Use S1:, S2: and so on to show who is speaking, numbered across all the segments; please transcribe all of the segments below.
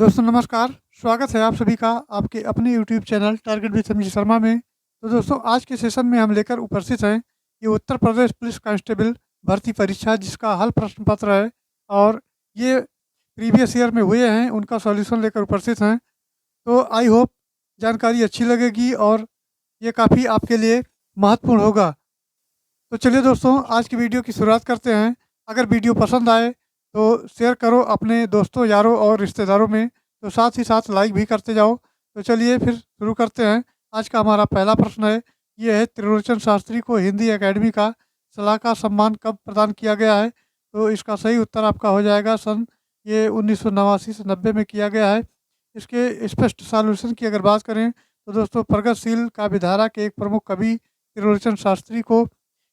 S1: दोस्तों नमस्कार, स्वागत है आप सभी का आपके अपने YouTube channel target with Sanjay Sharma में। तो दोस्तों आज के सेशन में हम लेकर उपस्थित हैं ये उत्तर प्रदेश पुलिस कांस्टेबल भर्ती परीक्षा जिसका हल प्रश्न पत्र है और ये प्रीवियस ईयर में हुए हैं उनका सॉल्यूशन लेकर उपस्थित हैं। तो आई होप जानकारी अच्छी लगेगी और ये काफ़ी आपके लिए महत्वपूर्ण होगा। तो चलिए दोस्तों आज की वीडियो की शुरुआत करते हैं। अगर वीडियो पसंद आए तो शेयर करो अपने दोस्तों यारों और रिश्तेदारों में, तो साथ ही साथ लाइक भी करते जाओ। तो चलिए फिर शुरू करते हैं। आज का हमारा पहला प्रश्न है, ये है त्रिलोचन शास्त्री को हिंदी एकेडमी का सलाहकार सम्मान कब प्रदान किया गया है? तो इसका सही उत्तर आपका हो जाएगा सन ये 1989 से 90 में किया गया है। इसके स्पष्ट सॉल्यूशन की अगर बात करें तो दोस्तों प्रगतिशील काव्य धारा के एक प्रमुख कवि त्रिलोचन शास्त्री को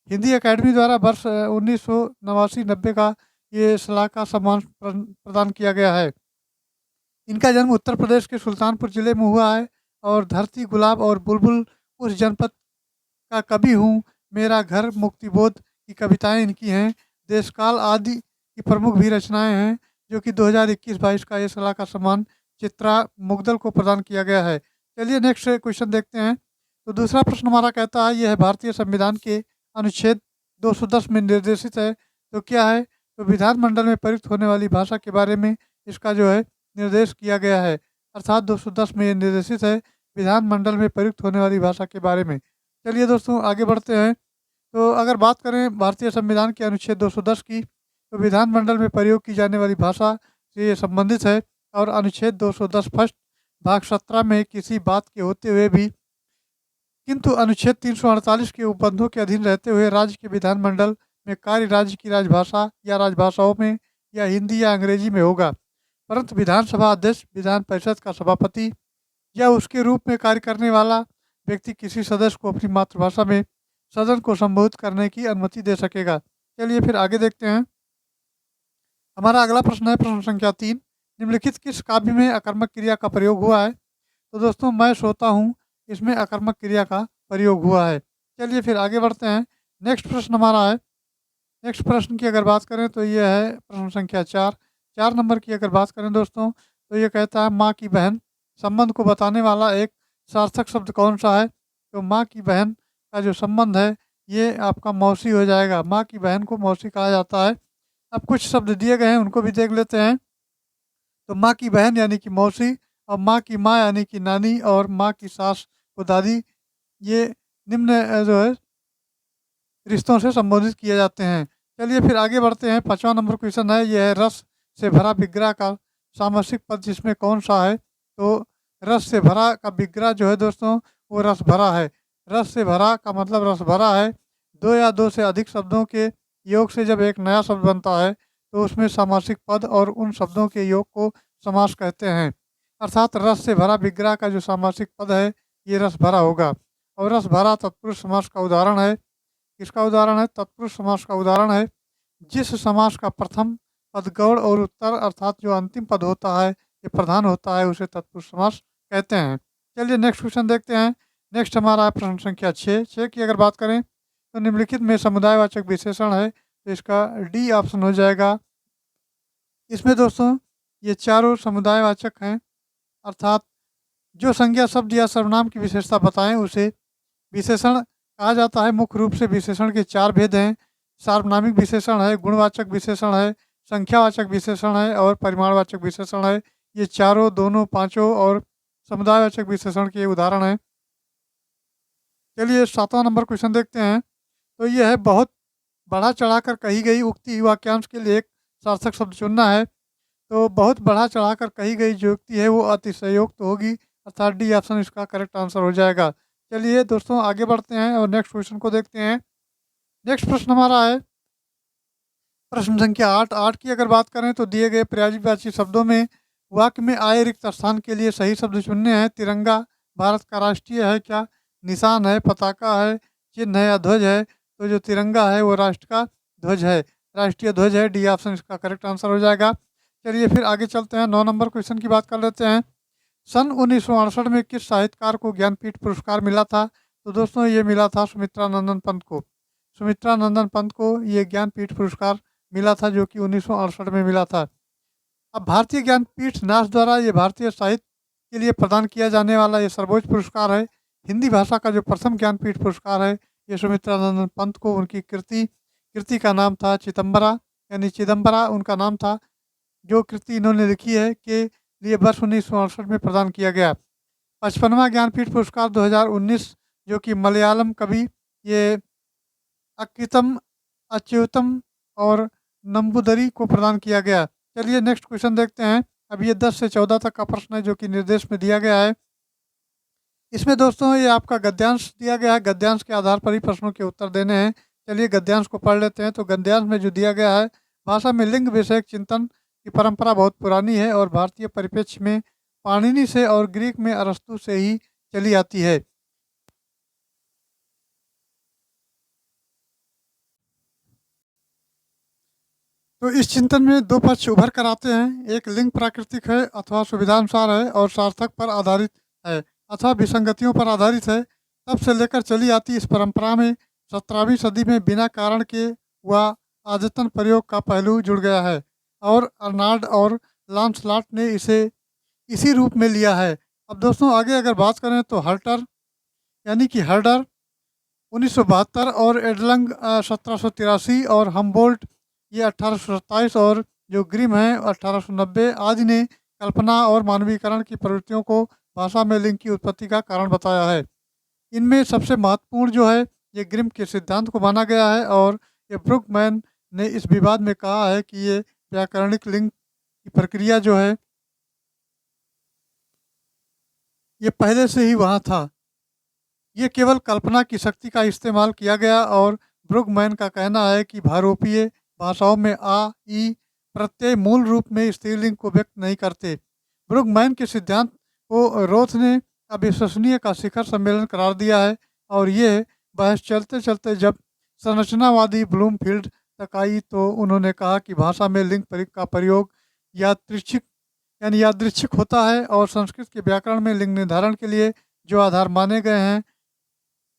S1: हिंदी अकेडमी द्वारा वर्ष 1989-90 का ये सलाहकार सम्मान प्रदान किया गया है। इनका जन्म उत्तर प्रदेश के सुल्तानपुर जिले में हुआ है और धरती गुलाब और बुलबुल उस जनपद का कवि हूँ, मेरा घर मुक्तिबोध की कविताएं इनकी हैं। देशकाल आदि की प्रमुख भी रचनाएं हैं जो कि 2021-22 का ये सलाहकार सम्मान चित्रा मुग्दल को प्रदान किया गया है। चलिए नेक्स्ट क्वेश्चन देखते हैं। तो दूसरा प्रश्न हमारा कहता है, यह है भारतीय संविधान के अनुच्छेद 210 में निर्देशित है। तो क्या है? तो विधानमंडल में प्रयुक्त होने वाली भाषा के बारे में इसका जो है निर्देश किया गया है। अर्थात 210 में ये निर्देशित है विधानमंडल में प्रयुक्त होने वाली भाषा के बारे में। चलिए दोस्तों आगे बढ़ते हैं। तो अगर बात करें भारतीय संविधान के अनुच्छेद 210 की, तो विधानमंडल में प्रयोग की जाने वाली भाषा से ये संबंधित है और अनुच्छेद 210 फर्स्ट भाग 17 में किसी बात के होते हुए भी किंतु अनुच्छेद 348 के उपबंधों के अधीन रहते हुए राज्य के विधानमंडल में कार्य राज्य की राजभाषा या राजभाषाओं में या हिंदी या अंग्रेजी में होगा। परंतु विधानसभा अध्यक्ष, विधान परिषद का सभापति या उसके रूप में कार्य करने वाला व्यक्ति किसी सदस्य को अपनी मातृभाषा में सदन को संबोधित करने की अनुमति दे सकेगा। चलिए फिर आगे देखते हैं। हमारा अगला प्रश्न है प्रश्न संख्या 3, निम्नलिखित किस काव्य में अकर्मक क्रिया का प्रयोग हुआ है? तो दोस्तों मैं सोता हूँ इसमें अकर्मक क्रिया का प्रयोग हुआ है। चलिए फिर आगे बढ़ते हैं। नेक्स्ट प्रश्न हमारा है, नेक्स्ट प्रश्न की अगर बात करें तो ये है प्रश्न संख्या 4। 4 नंबर की अगर बात करें दोस्तों तो ये कहता है माँ की बहन संबंध को बताने वाला एक सार्थक शब्द कौन सा है? तो माँ की बहन का जो संबंध है ये आपका मौसी हो जाएगा। माँ की बहन को मौसी कहा जाता है। अब कुछ शब्द दिए गए हैं उनको भी देख लेते हैं। तो माँ की बहन यानी कि मौसी, और माँ की माँ यानी कि नानी, और माँ की सास को दादी, ये निम्न जो है रिश्तों से संबोधित किए जाते हैं। चलिए फिर आगे बढ़ते हैं। 5वां नंबर क्वेश्चन है, यह है रस से भरा विग्रह का सामासिक पद जिसमें कौन सा है? तो रस से भरा का विग्रह जो है दोस्तों वो रस भरा है। रस से भरा का मतलब रस भरा है। दो या दो से अधिक शब्दों के योग से जब एक नया शब्द बनता है तो उसमें सामासिक पद और उन शब्दों के योग को समास कहते हैं। अर्थात रस से भरा विग्रह का जो सामासिक पद है ये रस भरा होगा। और रस भरा तत्पुरुष समास का उदाहरण है। किसका उदाहरण है? तत्पुरुष समास का उदाहरण है। जिस समास का प्रथम पद गौड़ और उत्तर अर्थात जो अंतिम पद होता है ये प्रधान होता है उसे तत्पुरुष समास कहते हैं। चलिए नेक्स्ट क्वेश्चन देखते हैं। नेक्स्ट हमारा है प्रश्न संख्या 6 की अगर बात करें तो निम्नलिखित में समुदायवाचक विशेषण है, तो इसका डी ऑप्शन हो जाएगा। इसमें दोस्तों ये चारों समुदायवाचक हैं, अर्थात जो संज्ञा शब्द या सर्वनाम की विशेषता बताएं उसे विशेषण कहा जाता है। मुख्य रूप से विशेषण के 4 भेद हैं। सार्वनामिक विशेषण है, गुणवाचक विशेषण है, संख्यावाचक विशेषण है और परिमाणवाचक विशेषण है। ये चारों दोनों पांचों और समुदायवाचक विशेषण के उदाहरण हैं। चलिए 7वां नंबर क्वेश्चन देखते हैं। तो ये है बहुत बढ़ा चढ़ाकर कही गई उक्ति वाक्यांश के लिए एक सार्थक शब्द चुनना है। तो बहुत बढ़ा चढ़ाकर कही गई जो युक्ति है वो अतिशयोक्त होगी, अर्थात डी ऑप्शन इसका करेक्ट आंसर हो जाएगा। चलिए दोस्तों आगे बढ़ते हैं और नेक्स्ट क्वेश्चन को देखते हैं। नेक्स्ट प्रश्न हमारा है प्रश्न संख्या 8 की अगर बात करें तो दिए गए पर्यायवाची शब्दों में वाक्य में आए रिक्त स्थान के लिए सही शब्द चुनने हैं। तिरंगा भारत का राष्ट्रीय है क्या? निशान है, पताका है, चिन्ह है या ध्वज है? तो जो तिरंगा है वो राष्ट्र का ध्वज है, राष्ट्रीय ध्वज है। डी ऑप्शन इसका करेक्ट आंसर हो जाएगा। चलिए फिर आगे चलते हैं। 9 नंबर क्वेश्चन की बात कर लेते हैं। सन 1968 में किस साहित्यकार को ज्ञानपीठ पुरस्कार मिला था? तो दोस्तों ये मिला था सुमित्रा नंदन पंत को। सुमित्रा नंदन पंत को ये ज्ञानपीठ पुरस्कार मिला था जो कि 1968 में मिला था। अब भारतीय ज्ञानपीठ न्यास द्वारा ये भारतीय साहित्य के लिए प्रदान किया जाने वाला ये सर्वोच्च पुरस्कार है। हिंदी भाषा का जो प्रथम ज्ञानपीठ पुरस्कार है, ये सुमित्रानंदन पंत को उनकी कृति कृति का नाम था चिदम्बरा, यानी चिदम्बरा उनका नाम था। जो कृति इन्होंने लिखी है के लिए वर्ष 1968 में प्रदान किया गया। 55वां ज्ञानपीठ पुरस्कार 2019 जो कि मलयालम कवि ये अक्कितम अच्युतम और नंबूदरी को प्रदान किया गया। चलिए नेक्स्ट क्वेश्चन देखते हैं। अब ये 10 से 14 तक का प्रश्न है जो कि निर्देश में दिया गया है। इसमें दोस्तों ये आपका गद्यांश दिया गया है, गद्यांश के आधार पर ही प्रश्नों के उत्तर देने हैं। चलिए गद्यांश को पढ़ लेते हैं। तो गद्यांश में जो दिया गया है, भाषा में लिंग विषयक चिंतन की परंपरा बहुत पुरानी है और भारतीय परिप्रेक्ष्य में पाणिनि से और ग्रीक में अरस्तु से ही चली आती है। तो इस चिंतन में दो पक्ष उभर कर आते हैं। एक लिंग प्राकृतिक है अथवा सुविधानुसार है और सार्थक पर आधारित है अथवा विसंगतियों पर आधारित है। तब से लेकर चली आती इस परंपरा में 17वीं सदी में बिना कारण के वह आदतन प्रयोग का पहलू जुड़ गया है और अर्नाल्ड और लांसलाट ने इसे इसी रूप में लिया है। अब दोस्तों आगे अगर बात करें तो हर्टर यानी कि हर्डर 1972 और एडलंग 1783 और हमबोल्ट ये 1827 और जो ग्रिम है 1890 आदि ने कल्पना और मानवीकरण की प्रवृत्तियों को भाषा में लिंग की उत्पत्ति का कारण बताया है। इनमें सबसे महत्वपूर्ण जो है ये ग्रिम के सिद्धांत को माना गया है और ये ब्रुकमैन ने इस विवाद में कहा है कि ये व्याकरणिक लिंग की प्रक्रिया जो है ये पहले से ही वहाँ था। ये केवल कल्पना की शक्ति का इस्तेमाल किया गया और ब्रुगमैन का कहना है कि भारोपीय भाषाओं में आ, ई प्रत्यय मूल रूप में स्त्रीलिंग को व्यक्त नहीं करते। ब्रुगमैन के सिद्धांत को रोथ ने अविश्वसनीय का शिखर सम्मेलन करार दिया है और ये बहस चलते चलते जब संरचनावादी ब्लूमफील्ड तक आई तो उन्होंने कहा कि भाषा में लिंग का प्रयोग यादृच्छिक यानी यादृच्छिक होता है और संस्कृत के व्याकरण में लिंग निर्धारण के लिए जो आधार माने गए हैं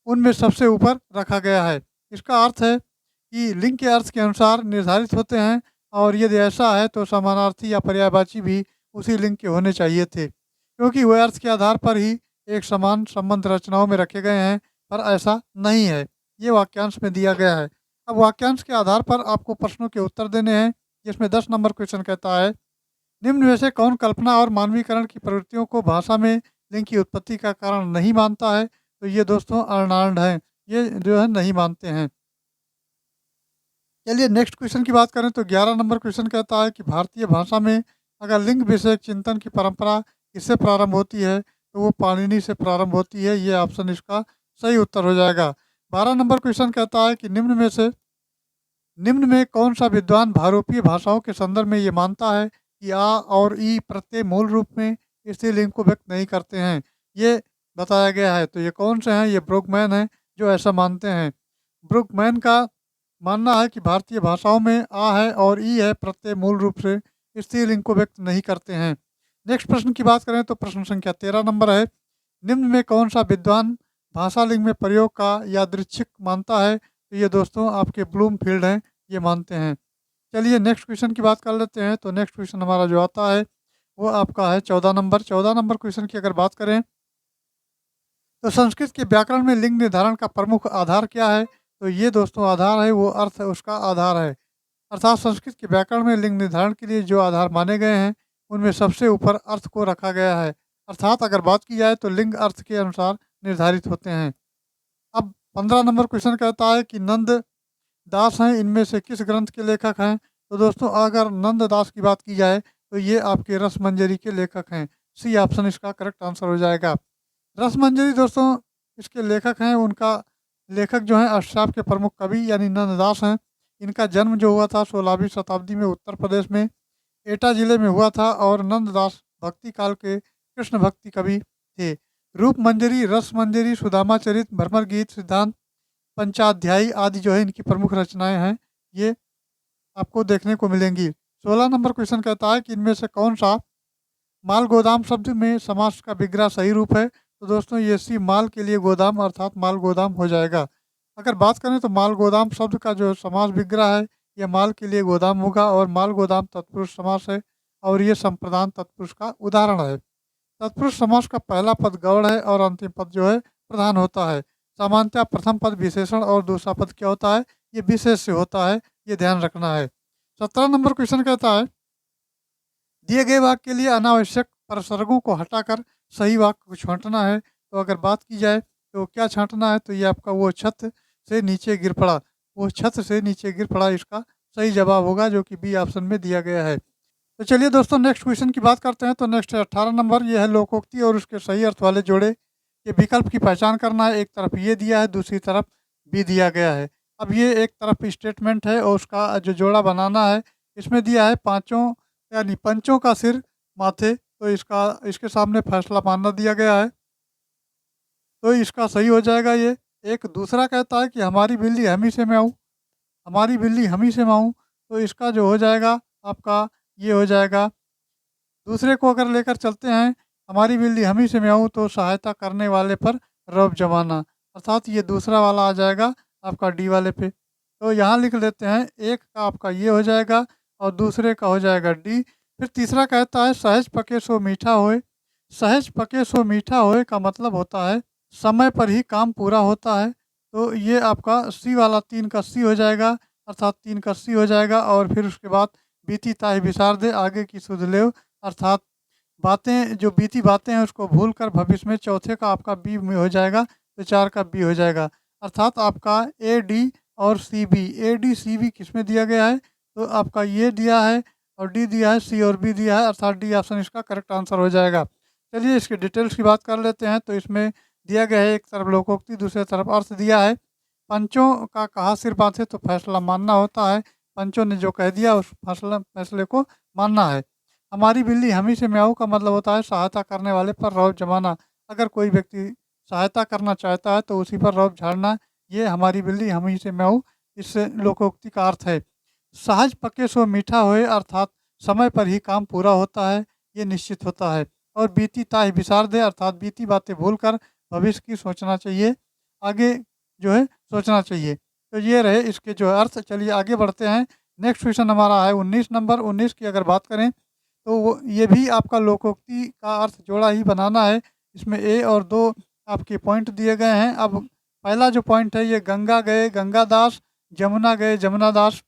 S1: उनमें सबसे ऊपर रखा गया है। इसका अर्थ है कि लिंग के अर्थ के अनुसार निर्धारित होते हैं और यदि ऐसा है तो समानार्थी या पर्यायवाची भी उसी लिंग के होने चाहिए थे, क्योंकि वह अर्थ के आधार पर ही एक समान संबंध रचनाओं में रखे गए हैं, पर ऐसा नहीं है। ये वाक्यांश में दिया गया है। अब वाक्यांश के आधार पर आपको प्रश्नों के उत्तर देने हैं, जिसमें 10 नंबर क्वेश्चन कहता है निम्न में से कौन कल्पना और मानवीकरण की प्रवृत्तियों को भाषा में लिंग की उत्पत्ति का कारण नहीं मानता है। तो ये दोस्तों अर्नाल्ड हैं, ये जो है नहीं मानते हैं। चलिए नेक्स्ट क्वेश्चन की बात करें तो 11 नंबर क्वेश्चन कहता है कि भारतीय भाषा में अगर लिंग विषयक चिंतन की परंपरा किससे प्रारंभ होती है तो वो पाणिनि से प्रारंभ होती है। ये ऑप्शन इसका सही उत्तर हो जाएगा। 12 नंबर क्वेश्चन कहता है कि निम्न में कौन सा विद्वान भारोपीय भाषाओं के संदर्भ में ये मानता है कि आ और ई प्रत्यय मूल रूप में स्त्रीलिंग को व्यक्त नहीं करते हैं। ये बताया गया है। तो ये कौन से हैं? ये ब्रुगमैन हैं जो ऐसा मानते हैं। ब्रुगमैन का मानना है कि भारतीय भाषाओं में आ है और ई है प्रत्यय मूल रूप से स्त्रीलिंग को व्यक्त नहीं करते हैं। नेक्स्ट प्रश्न की बात करें तो प्रश्न संख्या 13 नंबर है निम्न में कौन सा विद्वान भाषा लिंग में प्रयोग का यादृच्छिक मानता है। तो ये दोस्तों आपके ब्लूमफील्ड हैं, ये मानते हैं। चलिए नेक्स्ट क्वेश्चन की बात कर लेते हैं। तो नेक्स्ट क्वेश्चन हमारा जो आता है वो आपका है 14 नंबर। 14 नंबर क्वेश्चन की अगर बात करें तो संस्कृत के व्याकरण में लिंग निर्धारण का प्रमुख आधार क्या है। तो ये दोस्तों आधार है वो अर्थ उसका आधार है। अर्थात संस्कृत के व्याकरण में लिंग निर्धारण के लिए जो आधार माने गए हैं उनमें सबसे ऊपर अर्थ को रखा गया है। अर्थात अगर बात की जाए तो लिंग अर्थ के अनुसार निर्धारित होते हैं। अब 15 नंबर क्वेश्चन कहता है कि नंद दास हैं इनमें से किस ग्रंथ के लेखक हैं। तो दोस्तों अगर नंद दास की बात की जाए तो ये आपके रसमंजरी के लेखक हैं। सी ऑप्शन इसका करेक्ट आंसर हो जाएगा। रसमंजरी दोस्तों इसके लेखक हैं, उनका लेखक जो हैं अष्टसाप के प्रमुख कवि यानी नंददास हैं। इनका जन्म जो हुआ था 16वीं शताब्दी में उत्तर प्रदेश में एटा जिले में हुआ था और नंददास भक्ति काल के कृष्ण भक्ति कवि थे। रूप मंजरी, रस मंजरी, सुदामा चरित, भ्रमर गीत, सिद्धांत पंचाध्यायी आदि जो है इनकी प्रमुख रचनाएं हैं, ये आपको देखने को मिलेंगी। 16 नंबर क्वेश्चन कहता है कि इनमें से कौन सा माल गोदाम शब्द में समास का विग्रह सही रूप है। तो दोस्तों ये सी माल के लिए गोदाम अर्थात माल गोदाम हो जाएगा। अगर बात करें तो माल गोदाम शब्द का जो समास विग्रह है यह माल के लिए गोदाम होगा और माल गोदाम तत्पुरुष समास है और ये संप्रदान तत्पुरुष का उदाहरण है। तत्पुरुष समास का पहला पद गौड़ है और अंतिम पद जो है प्रधान होता है। सामान्यतः प्रथम पद विशेषण और दूसरा पद क्या होता है, ये विशेष से होता है, ये ध्यान रखना है। 17 नंबर क्वेश्चन कहता है, दिए गए वाक्य के लिए अनावश्यक प्रसर्गों को हटाकर सही वाक्य को छांटना है। तो अगर बात की जाए तो क्या छांटना है, तो ये आपका वो छत से नीचे गिर पड़ा, वो छत से नीचे गिर पड़ा इसका सही जवाब होगा, जो कि बी ऑप्शन में दिया गया है। तो चलिए दोस्तों नेक्स्ट क्वेश्चन की बात करते हैं। तो नेक्स्ट है 18 नंबर, ये है लोकोक्ति और उसके सही अर्थ वाले जोड़े। ये विकल्प की पहचान करना है, एक तरफ ये दिया है, दूसरी तरफ बी दिया गया है। अब ये एक तरफ स्टेटमेंट है और उसका जो जोड़ा बनाना है, इसमें दिया है पांचों यानी पंचों का सिर माथे, तो इसके सामने फैसला मानना दिया गया है, तो इसका सही हो जाएगा ये। एक दूसरा कहता है कि हमारी बिल्ली हम ही से मैं हूँ, हमारी बिल्ली हम ही से मैं हूँ, तो इसका जो हो जाएगा आपका ये हो जाएगा। दूसरे को अगर लेकर चलते हैं, हमारी बिल्ली हम ही से मैं हूँ, तो सहायता करने वाले पर रौब जमाना, अर्थात ये दूसरा वाला आ जाएगा आपका डी वाले पे। तो यहाँ लिख लेते हैं, एक का आपका ये हो जाएगा और दूसरे का हो जाएगा डी। फिर तीसरा कहता है सहज पके सो मीठा होए। सहज पके सो मीठा होए का मतलब होता है समय पर ही काम पूरा होता है, तो ये आपका सी वाला 3 का सी हो जाएगा, अर्थात 3 का सी हो जाएगा। और फिर उसके बाद बीती ताहि बिसार दे आगे की सुध लेव, अर्थात बातें जो बीती बातें हैं उसको भूल कर भविष्य में, चौथे का आपका बी में हो जाएगा, तो 4 का बी हो जाएगा। अर्थात आपका ए डी और C B, A D C B किस में दिया गया है, तो आपका ये दिया है और डी दिया है, सी और बी दिया है, अर्थात डी ऑप्शन इसका करेक्ट आंसर हो जाएगा। चलिए इसके डिटेल्स की बात कर लेते हैं। तो इसमें दिया गया है, एक तरफ लोकोक्ति दूसरी तरफ अर्थ दिया है। पंचों का कहा सिर बांधे तो फैसला मानना होता है, पंचों ने जो कह दिया उस फैसले को मानना है। हमारी बिल्ली हम ही से म्याऊ का मतलब होता है सहायता करने वाले पर रौब जमाना, अगर कोई व्यक्ति सहायता करना चाहता है तो उसी पर रौब झाड़ना, ये हमारी बिल्ली हम ही से म्याऊ इस लोकोक्ति का अर्थ है। सहज पके सो मीठा होए, अर्थात समय पर ही काम पूरा होता है, ये निश्चित होता है। और बीती ताहि बिसार दे, अर्थात बीती बातें भूलकर भविष्य की सोचना चाहिए, आगे जो है सोचना चाहिए। तो ये रहे इसके जो अर्थ। चलिए आगे बढ़ते हैं। नेक्स्ट क्वेश्चन हमारा है 19 नंबर। 19 की अगर बात करें तो वो ये भी आपका लोकोक्ति का अर्थ जोड़ा ही बनाना है। इसमें ए और 2 आपके पॉइंट दिए गए हैं। अब पहला जो पॉइंट है ये गंगा गए गंगादास, जमुना गए जमुनादास।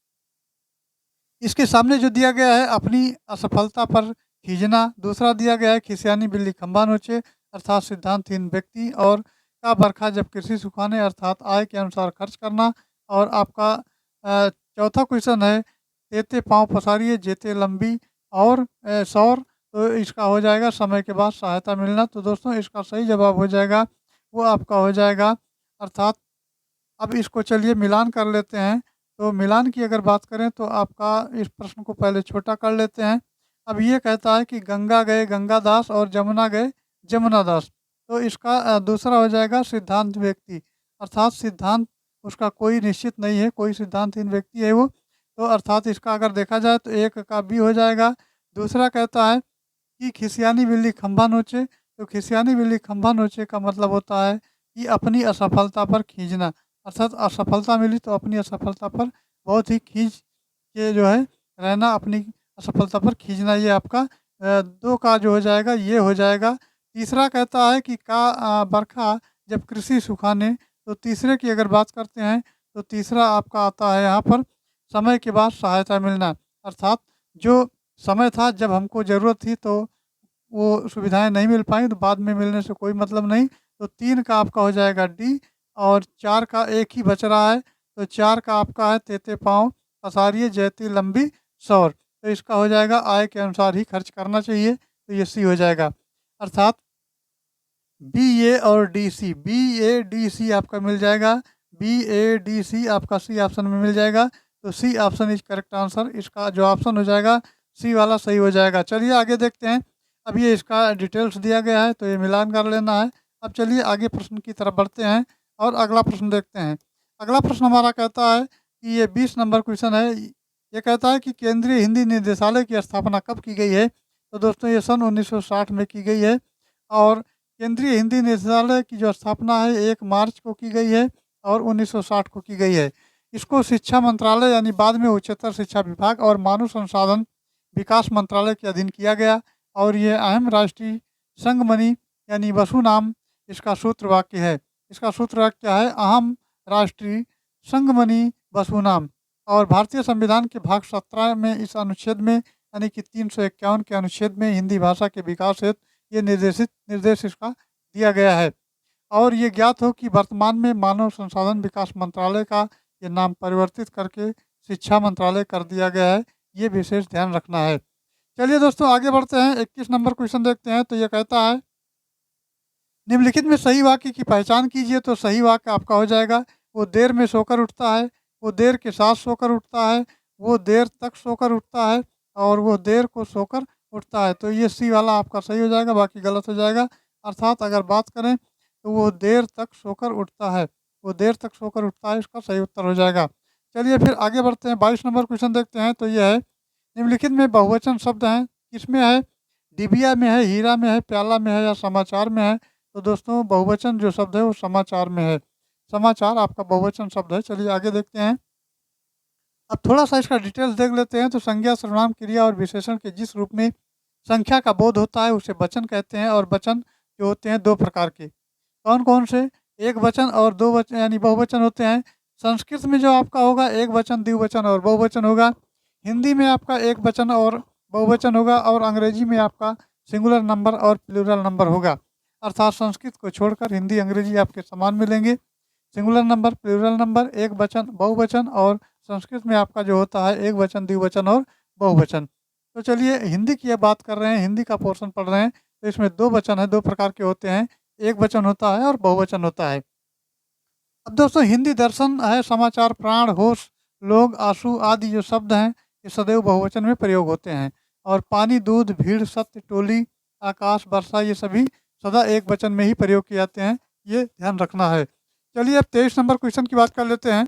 S1: इसके सामने जो दिया गया है अपनी असफलता पर खींचना। दूसरा दिया गया है खिसियानी बिल्ली खंबा नोचे, अर्थात सिद्धांतहीन व्यक्ति। और का बरखा जब कृषि सुखाने, अर्थात आय के अनुसार खर्च करना। और आपका चौथा क्वेश्चन है तेते पाँव पसारिए जेते लंबी और सौर, तो इसका हो जाएगा समय के बाद सहायता मिलना। तो दोस्तों इसका सही जवाब हो जाएगा वो आपका हो जाएगा, अर्थात अब इसको चलिए मिलान कर लेते हैं। तो मिलान की अगर बात करें तो आपका इस प्रश्न को पहले छोटा कर लेते हैं। अब ये कहता है कि गंगा गए गंगादास और जमुना गए जमुनादास, तो इसका दूसरा हो जाएगा सिद्धांत व्यक्ति, अर्थात सिद्धांत उसका कोई निश्चित नहीं है, कोई सिद्धांतहीन व्यक्ति है वो। तो अर्थात इसका अगर देखा जाए तो एक का बी हो जाएगा। दूसरा कहता है कि खिसियानी बिल्ली खंभा नोचे, तो खिसियानी बिल्ली खंभा नोचे का मतलब होता है कि अपनी असफलता पर खींचना, अर्थात असफलता मिली तो अपनी असफलता पर बहुत ही खींच के जो है रहना, अपनी असफलता पर खींचना, ये आपका 2 का जो हो जाएगा ये हो जाएगा। तीसरा कहता है कि बरखा जब कृषि सुखाने, तो तीसरे की अगर बात करते हैं तो तीसरा आपका आता है यहाँ पर समय के बाद सहायता मिलना, अर्थात जो समय था जब हमको ज़रूरत थी तो वो सुविधाएं नहीं मिल पाई, तो बाद में मिलने से कोई मतलब नहीं। तो 3 का आपका हो जाएगा डी। और 4 का एक ही बच रहा है, तो 4 का आपका है तेते पाँव पसारिए जैती लंबी सौर, तो इसका हो जाएगा आय के अनुसार ही खर्च करना चाहिए, तो ये सी हो जाएगा। अर्थात बी ए और D C, B A D C आपका मिल जाएगा, बी ए डी सी आपका सी ऑप्शन में मिल जाएगा। तो C option is correct answer, इसका जो ऑप्शन हो जाएगा सी वाला सही हो जाएगा। चलिए आगे देखते हैं। अब ये इसका डिटेल्स दिया गया है तो ये मिलान कर लेना है। अब चलिए आगे प्रश्न की तरफ बढ़ते हैं और अगला प्रश्न देखते हैं। अगला प्रश्न हमारा कहता है कि ये 20 नंबर क्वेश्चन है। ये कहता है कि केंद्रीय हिंदी निदेशालय की स्थापना कब की गई है, तो दोस्तों ये सन 1960 में की गई है। और केंद्रीय हिंदी निदेशालय की जो स्थापना है 1 मार्च को की गई है और 1960 को की गई है। इसको शिक्षा मंत्रालय यानी बाद में उच्चतर शिक्षा विभाग और मानव संसाधन विकास मंत्रालय के अधीन किया गया और ये अहम राष्ट्रीय संघमनी यानी वसु नाम इसका सूत्र वाक्य है। इसका सूत्र वाक्य क्या है? अहम राष्ट्रीय संघमनी वसु नाम। और भारतीय संविधान के भाग 17 में इस अनुच्छेद में यानी कि 351 के अनुच्छेद में हिंदी भाषा के विकास हेतु ये निर्देश इसका दिया गया है। और ये ज्ञात हो कि वर्तमान में मानव संसाधन विकास मंत्रालय का ये नाम परिवर्तित करके शिक्षा मंत्रालय कर दिया गया है। ये विशेष ध्यान रखना है। चलिए दोस्तों आगे बढ़ते हैं, 21 नंबर क्वेश्चन देखते हैं। तो ये कहता है निम्नलिखित में सही वाक्य की पहचान कीजिए। तो सही वाक्य आपका हो जाएगा वो देर में सोकर उठता है, वो देर के साथ सोकर उठता है, वो देर तक सोकर उठता है और वो देर को सोकर उठता है। तो ये सी वाला आपका सही हो जाएगा, बाकी गलत हो जाएगा। अर्थात अगर बात करें तो वो देर तक सोकर उठता है, वो देर तक सोकर उठता है, इसका सही उत्तर हो जाएगा। चलिए फिर आगे बढ़ते हैं, 22 नंबर क्वेश्चन देखते हैं। तो ये है निम्नलिखित में बहुवचन शब्द हैं, किसमें है? डिबिया में है, हीरा में है, प्याला में है या समाचार में है? तो दोस्तों बहुवचन जो शब्द है वो समाचार में है। समाचार आपका बहुवचन शब्द है। चलिए आगे देखते हैं। अब थोड़ा सा इसका डिटेल्स देख लेते हैं। तो संज्ञा, सर्वनाम, क्रिया और विशेषण के जिस रूप में संख्या का बोध होता है उसे वचन कहते हैं। और वचन जो होते हैं दो प्रकार के, कौन कौन से? एक वचन और दो वचन यानी बहुवचन होते हैं। संस्कृत में जो आपका होगा एक वचन, द्विवचन और बहुवचन होगा। हिंदी में आपका एक वचन और बहुवचन होगा। और अंग्रेजी में आपका सिंगुलर नंबर और प्लूरल नंबर होगा। अर्थात संस्कृत को छोड़कर हिंदी अंग्रेजी आपके समान मिलेंगे। सिंगुलर नंबर, प्लूरल नंबर, एक वचन, बहुवचन। और संस्कृत में आपका जो होता है एक वचन, द्विवचन और बहुवचन। तो चलिए हिंदी की अब बात कर रहे हैं, हिंदी का पोर्शन पढ़ रहे हैं। तो इसमें दो वचन है, दो प्रकार के होते हैं, एक वचन होता है और बहुवचन होता है। अब दोस्तों हिंदी दर्शन है, समाचार, प्राण, होश, लोग, आंसू आदि जो शब्द हैं ये सदैव बहुवचन में प्रयोग होते हैं। और पानी, दूध, भीड़, सत्य, टोली, आकाश, वर्षा ये सभी सदा एक वचन में ही प्रयोग किए जाते हैं, ये ध्यान रखना है। चलिए अब 23 नंबर क्वेश्चन की बात कर लेते हैं।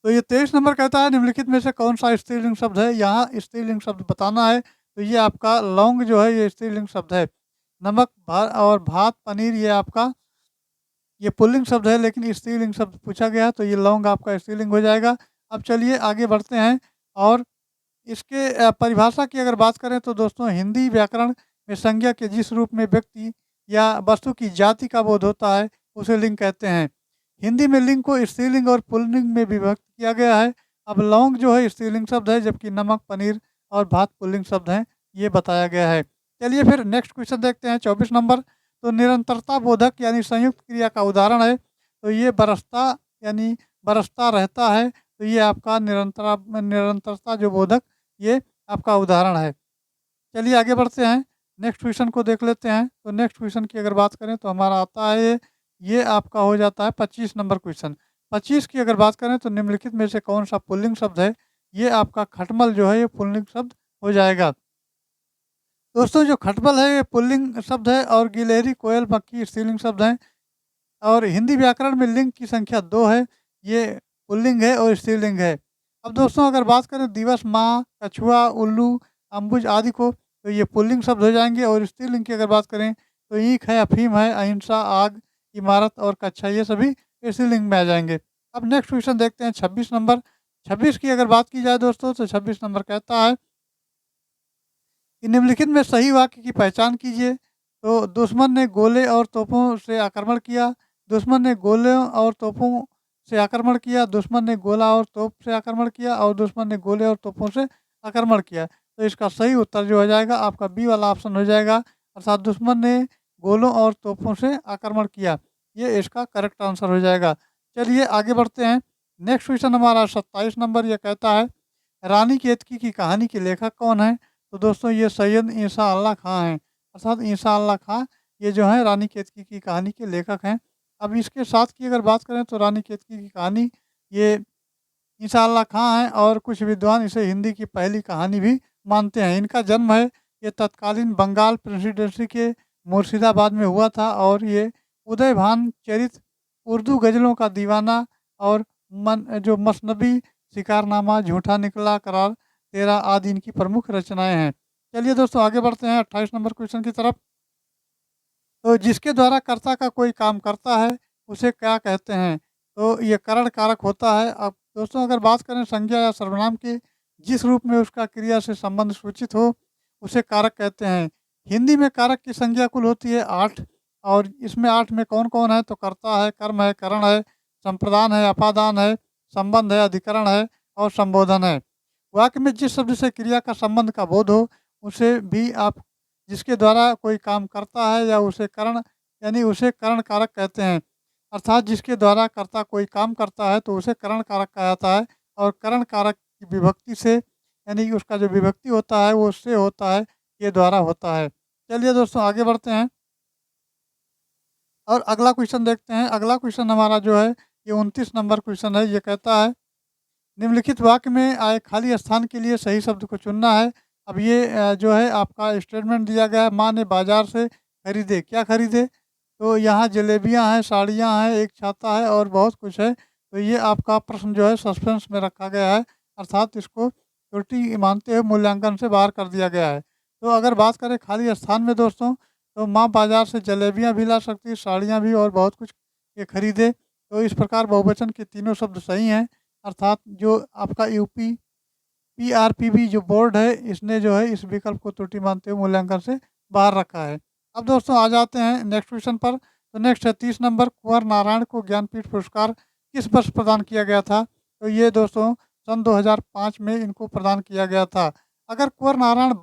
S1: तो ये 23 नंबर कहता है निम्नलिखित में से कौन सा स्त्रीलिंग शब्द है? यहाँ स्त्रीलिंग शब्द बताना है। तो ये आपका लौंग जो है ये स्त्रीलिंग शब्द है। नमक और भात, पनीर ये आपका ये पुल्लिंग शब्द है, लेकिन स्त्रीलिंग शब्द पूछा गया तो ये लौंग आपका स्त्रीलिंग हो जाएगा। अब चलिए आगे बढ़ते हैं। और इसके परिभाषा की अगर बात करें तो दोस्तों हिंदी व्याकरण में संज्ञा के जिस रूप में व्यक्ति या वस्तु की जाति का बोध होता है उसे लिंग कहते हैं। हिंदी में लिंग को स्त्रीलिंग और पुल्लिंग में विभक्त किया गया है। अब लौंग जो है स्त्रीलिंग शब्द है, जबकि नमक, पनीर और भात पुल्लिंग शब्द हैं, ये बताया गया है। चलिए फिर नेक्स्ट क्वेश्चन देखते हैं, 24 नंबर। तो निरंतरता बोधक यानी संयुक्त क्रिया का उदाहरण है। तो ये बरसता यानी बरसता रहता है। तो ये आपका निरंतरता जो बोधक ये आपका उदाहरण है। चलिए आगे बढ़ते हैं, नेक्स्ट क्वेश्चन को देख लेते हैं। तो नेक्स्ट क्वेश्चन की अगर बात करें तो हमारा आता है ये आपका हो जाता है 25 नंबर क्वेश्चन। 25 की अगर बात करें तो निम्नलिखित में से कौन सा पुल्लिंग शब्द है? ये आपका खटमल जो है ये पुल्लिंग शब्द हो जाएगा। दोस्तों जो खटमल है ये पुल्लिंग शब्द है और गिलहरी, कोयल, मक्खी स्त्रीलिंग शब्द हैं। और हिंदी व्याकरण में लिंग की संख्या 2 है, ये पुल्लिंग है और स्त्रीलिंग है। अब दोस्तों अगर बात करें दिवस, माँ, कछुआ, उल्लू, अम्बुज आदि को तो ये पुल्लिंग शब्द हो जाएंगे। और स्त्रीलिंग की अगर बात करें तो ईख है, अफीम है, अहिंसा, आग, इमारत और कच्छा ये सभी स्त्रीलिंग में आ जाएंगे। अब नेक्स्ट क्वेश्चन देखते हैं 26 नंबर। 26 की अगर बात की जाए दोस्तों तो 26 नंबर कहता है कि निम्नलिखित में सही वाक्य की पहचान कीजिए। तो दुश्मन ने गोले और तोपों से आक्रमण किया, दुश्मन ने गोले और तोपों से आक्रमण किया, दुश्मन ने गोला और तोप से आक्रमण किया और दुश्मन ने गोले और तोपों से आक्रमण किया। तो इसका सही उत्तर जो हो जाएगा आपका बी वाला ऑप्शन हो जाएगा, अर्थात दुश्मन ने गोलों और तोपों से आक्रमण किया, ये इसका करेक्ट आंसर हो जाएगा। चलिए आगे बढ़ते हैं, नेक्स्ट क्वेश्चन हमारा 27 नंबर ये कहता है रानी केतकी की कहानी के लेखक कौन है? तो दोस्तों ये सैयद ईसा अल्लाह खां हैं, अर्थात ईसा अल्लाह खां ये जो है रानी केतकी की कहानी के लेखक हैं। अब इसके साथ की अगर बात करें तो रानी केतकी की कहानी ये ईसा अल्लाह खां हैं और कुछ विद्वान इसे हिंदी की पहली कहानी भी मानते हैं। इनका जन्म है ये तत्कालीन बंगाल प्रेसिडेंसी के मुर्शिदाबाद में हुआ था। और ये उदयभान चरित, उर्दू गज़लों का दीवाना और जो मसनबी, शिकारनामा, झूठा निकला करार तेरा आदि इनकी प्रमुख रचनाएं हैं। चलिए दोस्तों आगे बढ़ते हैं 28 नंबर क्वेश्चन की तरफ। तो जिसके द्वारा कर्ता का कोई काम करता है उसे क्या कहते हैं? तो ये करण कारक होता है। अब दोस्तों अगर बात करें संज्ञा या सर्वनाम की जिस रूप में उसका क्रिया से संबंध सूचित हो उसे कारक कहते हैं। हिंदी में कारक की संख्या कुल होती है 8, और इसमें 8 में कौन-कौन है? तो कर्ता है, कर्म है, करण है, संप्रदान है, अपादान है, संबंध है, अधिकरण है और संबोधन है। वाक्य में जिस शब्द से क्रिया का संबंध का बोध हो उसे भी आप जिसके द्वारा कोई काम करता है या उसे करण यानी उसे करण कारक कहते हैं। अर्थात जिसके द्वारा कर्ता कोई काम करता है तो उसे करण कारक कहा जाता है, और करण कारक की विभक्ति से यानी कि उसका जो विभक्ति होता है वो उससे होता है, ये द्वारा होता है। चलिए दोस्तों आगे बढ़ते हैं और अगला क्वेश्चन देखते हैं। अगला क्वेश्चन हमारा जो है ये 29 नंबर क्वेश्चन है। ये कहता है निम्नलिखित वाक्य में आए खाली स्थान के लिए सही शब्द को चुनना है। अब ये जो है आपका स्टेटमेंट दिया गया है, माँ ने बाजार से खरीदे। क्या खरीदे? तो यहाँ जलेबियाँ हैं, साड़ियाँ हैं, एक छाता है और बहुत कुछ है। तो ये आपका प्रश्न जो है सस्पेंस में रखा गया है, अर्थात इसको त्रुटि मानते हुए मूल्यांकन से बाहर कर दिया गया है। तो अगर बात करें खाली स्थान में दोस्तों, तो माँ बाजार से जलेबियाँ भी ला सकती है, साड़ियाँ भी और बहुत कुछ ये खरीदे। तो इस प्रकार बहुवचन के तीनों शब्द सही हैं, अर्थात जो आपका यूपी पीआरपीबी जो बोर्ड है इसने जो है इस विकल्प को त्रुटि मानते हुए मूल्यांकन से बाहर रखा है। अब दोस्तों आ जाते हैं नेक्स्ट क्वेश्चन पर। तो नेक्स्ट है 30 नंबर, कुंवर नारायण को ज्ञानपीठ पुरस्कार किस वर्ष प्रदान किया गया था? तो ये दोस्तों सन 2005 में इनको प्रदान किया गया था। अगर कुंवर नारायण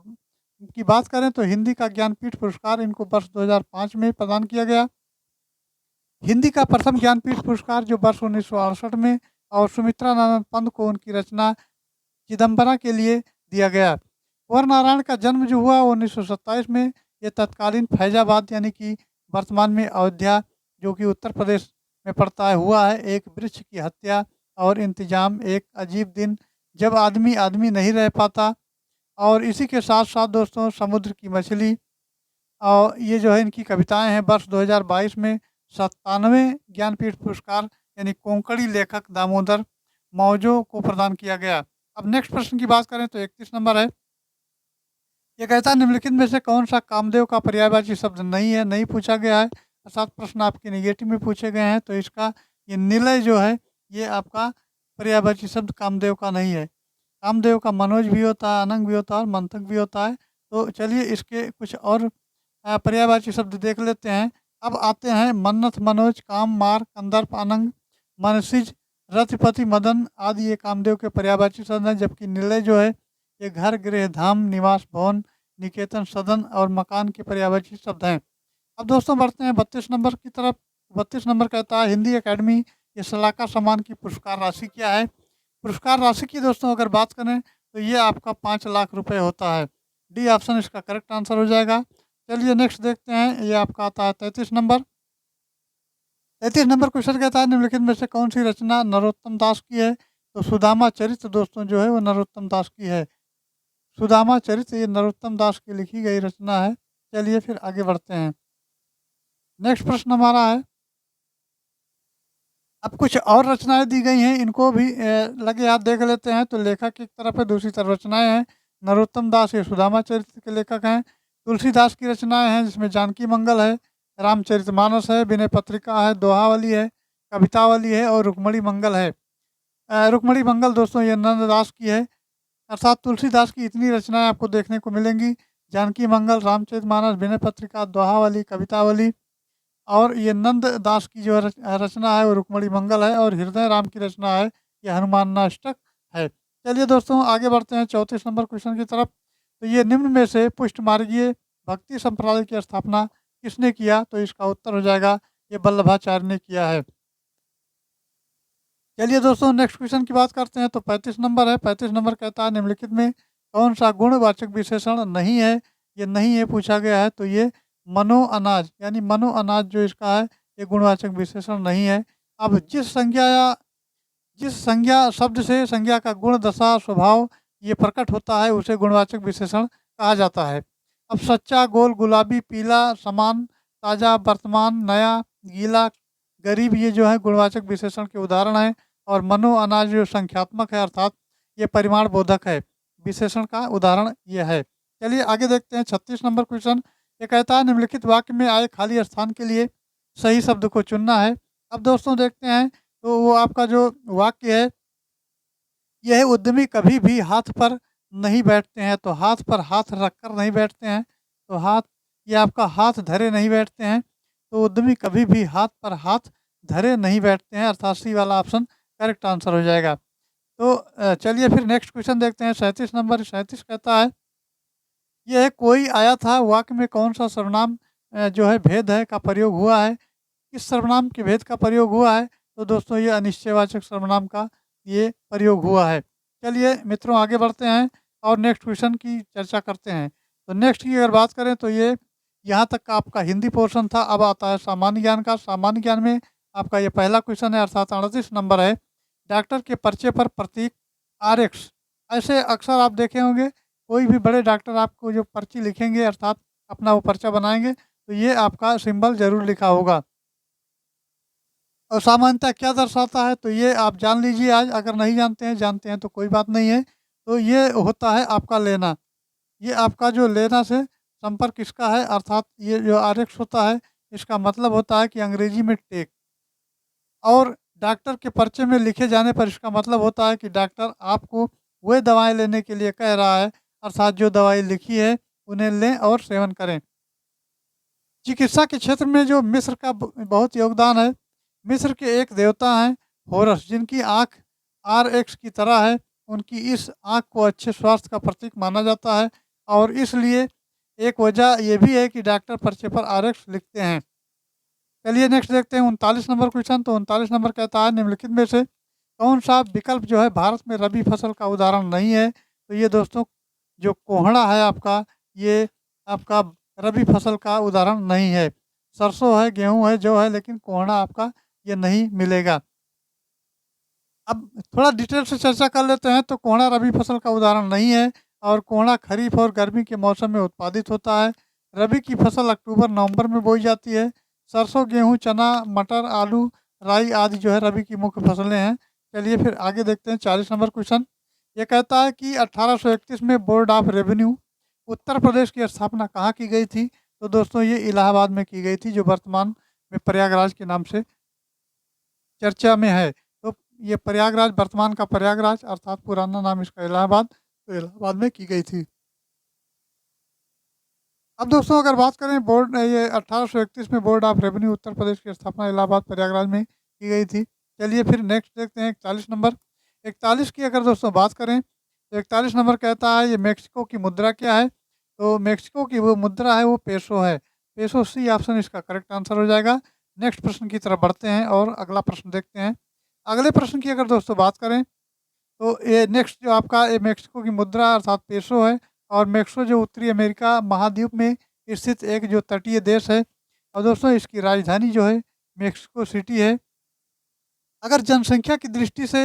S1: की बात करें तो हिंदी का ज्ञानपीठ पुरस्कार इनको वर्ष 2005 में प्रदान किया गया। हिंदी का प्रथम ज्ञानपीठ पुरस्कार जो वर्ष 1968 में और सुमित्रानंद पंत को उनकी रचना चिदम्बरा के लिए दिया गया। कुंवर नारायण का जन्म जो हुआ 1927 में, ये तत्कालीन फैजाबाद यानी कि वर्तमान में अयोध्या जो कि उत्तर प्रदेश में पड़ता है हुआ है। एक वृक्ष की हत्या और इंतजाम, एक अजीब दिन जब आदमी आदमी नहीं रह पाता, और इसी के साथ साथ दोस्तों समुद्र की मछली, और ये जो है इनकी कविताएं हैं। वर्ष 2022 में 97वें ज्ञानपीठ पुरस्कार यानी कोंकणी लेखक दामोदर मौजो को प्रदान किया गया। अब नेक्स्ट प्रश्न की बात करें तो 31 नंबर है। ये कहता है निम्नलिखित में से कौन सा कामदेव का पर्यायवाची शब्द नहीं है? नहीं पूछा गया है, अर्थात प्रश्न आपके नेगेटिव में पूछे गए हैं। तो इसका ये निलय जो है ये आपका पर्यायवाची शब्द कामदेव का नहीं है। कामदेव का मनोज भी होता है, अनंग भी होता है और मंथक भी होता है। तो चलिए इसके कुछ और पर्यायवाची शब्द देख लेते हैं। अब आते हैं मन्नत, मनोज, काम, मार, कंदर्प, अनंग, मनसिज, रतिपति, मदन आदि ये कामदेव के पर्यायवाची शब्द हैं। जबकि निलय जो है ये घर, गृह, धाम, निवास, भवन, निकेतन, सदन और मकान के पर्यायवाची शब्द हैं। अब दोस्तों बढ़ते हैं 32 नंबर की तरफ। 32 नंबर कहता है हिंदी एकेडमी ये सलाहकार सम्मान की पुरस्कार राशि क्या है? पुरस्कार राशि की दोस्तों अगर बात करें तो ये आपका 5 लाख रुपए होता है। डी ऑप्शन इसका करेक्ट आंसर हो जाएगा। चलिए नेक्स्ट देखते हैं। ये आपका आता है 33 नंबर। 33 नंबर क्वेश्चन कहता है निम्नलिखित में से कौन सी रचना नरोत्तम दास की है? तो सुदामा चरित्र दोस्तों जो है वो नरोत्तम दास की है। सुदामा चरित्र ये नरोत्तम दास की लिखी गई रचना है। चलिए फिर आगे बढ़ते हैं। नेक्स्ट प्रश्न हमारा है, अब कुछ और रचनाएं दी गई हैं, इनको भी लगे हाथ देख लेते हैं। तो लेखक एक तरफ है, दूसरी तरफ रचनाएं हैं। नरोत्तम दास ये सुदामा चरित्र के लेखक हैं। तुलसीदास की रचनाएं हैं जिसमें जानकी मंगल है, रामचरितमानस है, विनय पत्रिका है, दोहावली है, कवितावली है और रुक्मणी मंगल है। रुक्मणी मंगल दोस्तों ये नंददास की है, अर्थात तुलसीदास की इतनी रचनाएं आपको देखने को मिलेंगी। जानकी मंगल, रामचरितमानस, विनय पत्रिका, दोहावली, कवितावली, और ये नंद दास की जो रचना है वो रुक्मणी मंगल है, और हृदय राम की रचना है ये हनुमानाष्टक है। चलिए दोस्तों आगे बढ़ते हैं 34 नंबर क्वेश्चन की तरफ। तो ये निम्न में से पुष्ट मार्गीय भक्ति संप्रदाय की स्थापना किसने किया? तो इसका उत्तर हो जाएगा ये वल्लभाचार्य ने किया है। चलिए दोस्तों नेक्स्ट क्वेश्चन की बात करते हैं। तो 35 नंबर है। 35 नंबर कहता है निम्नलिखित में कौन सा गुणवाचक विशेषण नहीं है? ये नहीं है पूछा गया है। तो ये मनो अनाज यानी मनो अनाज जो इसका है ये गुणवाचक विशेषण नहीं है। अब जिस संज्ञा शब्द से संज्ञा का गुण, दशा, स्वभाव ये प्रकट होता है उसे गुणवाचक विशेषण कहा जाता है। अब सच्चा, गोल, गुलाबी, पीला, समान, ताज़ा, वर्तमान, नया, गीला, गरीब ये जो है गुणवाचक विशेषण के उदाहरण हैं। और मनो अनाज जो संख्यात्मक है, अर्थात ये परिमाण बोधक है, विशेषण का उदाहरण ये है। चलिए आगे देखते हैं 36 नंबर क्वेश्चन। ये कहता है निम्नलिखित वाक्य में आए खाली स्थान के लिए सही शब्द को चुनना है। अब दोस्तों देखते हैं तो वो आपका जो वाक्य है यह उद्यमी कभी भी हाथ पर नहीं बैठते हैं, तो हाथ पर हाथ रखकर नहीं बैठते हैं, तो हाथ ये आपका हाथ धरे नहीं बैठते हैं, तो उद्यमी कभी भी हाथ पर हाथ धरे नहीं बैठते हैं, अर्थात सी वाला ऑप्शन करेक्ट आंसर हो जाएगा। तो चलिए फिर नेक्स्ट क्वेश्चन देखते हैं। 37 नंबर 37 कहता है, यह कोई आया था वाक्य में कौन सा सर्वनाम जो है भेद है का प्रयोग हुआ है? किस सर्वनाम के भेद का प्रयोग हुआ है? तो दोस्तों ये अनिश्चयवाचक सर्वनाम का ये प्रयोग हुआ है। चलिए मित्रों आगे बढ़ते हैं और नेक्स्ट क्वेश्चन की चर्चा करते हैं। तो नेक्स्ट की अगर बात करें तो ये यहाँ तक का आपका हिंदी पोर्शन था। अब आता है सामान्य ज्ञान का। सामान्य ज्ञान में आपका ये पहला क्वेश्चन है, अर्थात 38 नंबर है। डॉक्टर के पर्चे पर प्रतीक RX, ऐसे अक्सर आप देखे होंगे, कोई भी बड़े डॉक्टर आपको जो पर्ची लिखेंगे अर्थात अपना वो पर्चा बनाएंगे, तो ये आपका सिंबल जरूर लिखा होगा। और सामान्यतः क्या दर्शाता है तो ये आप जान लीजिए आज, अगर नहीं जानते हैं तो कोई बात नहीं है। तो ये होता है आपका लेना। ये आपका जो लेना से संपर्क इसका है, अर्थात ये जो RX होता है इसका मतलब होता है कि अंग्रेजी में टेक। और डॉक्टर के पर्चे में लिखे जाने पर इसका मतलब होता है कि डॉक्टर आपको वह दवाएं लेने के लिए कह रहा है, अर्थात जो दवाई लिखी है उन्हें लें और सेवन करें। चिकित्सा के क्षेत्र में जो मिस्र का बहुत योगदान है, मिस्र के एक देवता हैं होरस, जिनकी आँख RX की तरह है। उनकी इस आँख को अच्छे स्वास्थ्य का प्रतीक माना जाता है, और इसलिए एक वजह ये भी है कि डॉक्टर पर्चे पर RX लिखते हैं। चलिए नेक्स्ट देखते हैं 39 नंबर क्वेश्चन। तो 39 नंबर कहता है, निम्नलिखित में से कौन सा विकल्प जो है भारत में रबी फसल का उदाहरण नहीं है? तो ये दोस्तों जो कोहड़ा है आपका, ये आपका रबी फसल का उदाहरण नहीं है। सरसों है, गेहूँ है, जौ है, लेकिन कोहड़ा आपका ये नहीं मिलेगा। अब थोड़ा डिटेल से चर्चा कर लेते हैं। तो कोहड़ा रबी फसल का उदाहरण नहीं है, और कोहड़ा खरीफ और गर्मी के मौसम में उत्पादित होता है। रबी की फसल अक्टूबर नवंबर में बोई जाती है। सरसों, गेहूँ, चना, मटर, आलू, राई आदि जो है रबी की मुख्य फसलें हैं। चलिए फिर आगे देखते हैं 40 नंबर क्वेश्चन। ये कहता है कि 1831 में board of revenue Uttar Pradesh की स्थापना कहाँ की गई थी? तो दोस्तों ये इलाहाबाद में की गई थी, जो वर्तमान में प्रयागराज के नाम से चर्चा में है। तो ये प्रयागराज, वर्तमान का प्रयागराज, अर्थात पुराना नाम इसका इलाहाबाद, तो इलाहाबाद में की गई थी। अब दोस्तों अगर बात करें बोर्ड, ये 1831 में board of revenue Uttar Pradesh की स्थापना इलाहाबाद प्रयागराज में की गई थी। चलिए फिर नेक्स्ट देखते हैं 41 नंबर। 41 की अगर दोस्तों बात करें तो 41 नंबर कहता है, ये मेक्सिको की मुद्रा क्या है? तो मेक्सिको की वो मुद्रा है वो पेसो है। पेसो, सी ऑप्शन इसका करेक्ट आंसर हो जाएगा। नेक्स्ट प्रश्न की तरफ बढ़ते हैं और अगला प्रश्न देखते हैं। अगले प्रश्न की अगर दोस्तों बात करें तो ये नेक्स्ट जो आपका ये मेक्सिको की मुद्रा अर्थात पेसो है। और मेक्सिको जो उत्तरी अमेरिका महाद्वीप में स्थित एक जो तटीय देश है, और दोस्तों इसकी राजधानी जो है मेक्सिको सिटी है। अगर जनसंख्या की दृष्टि से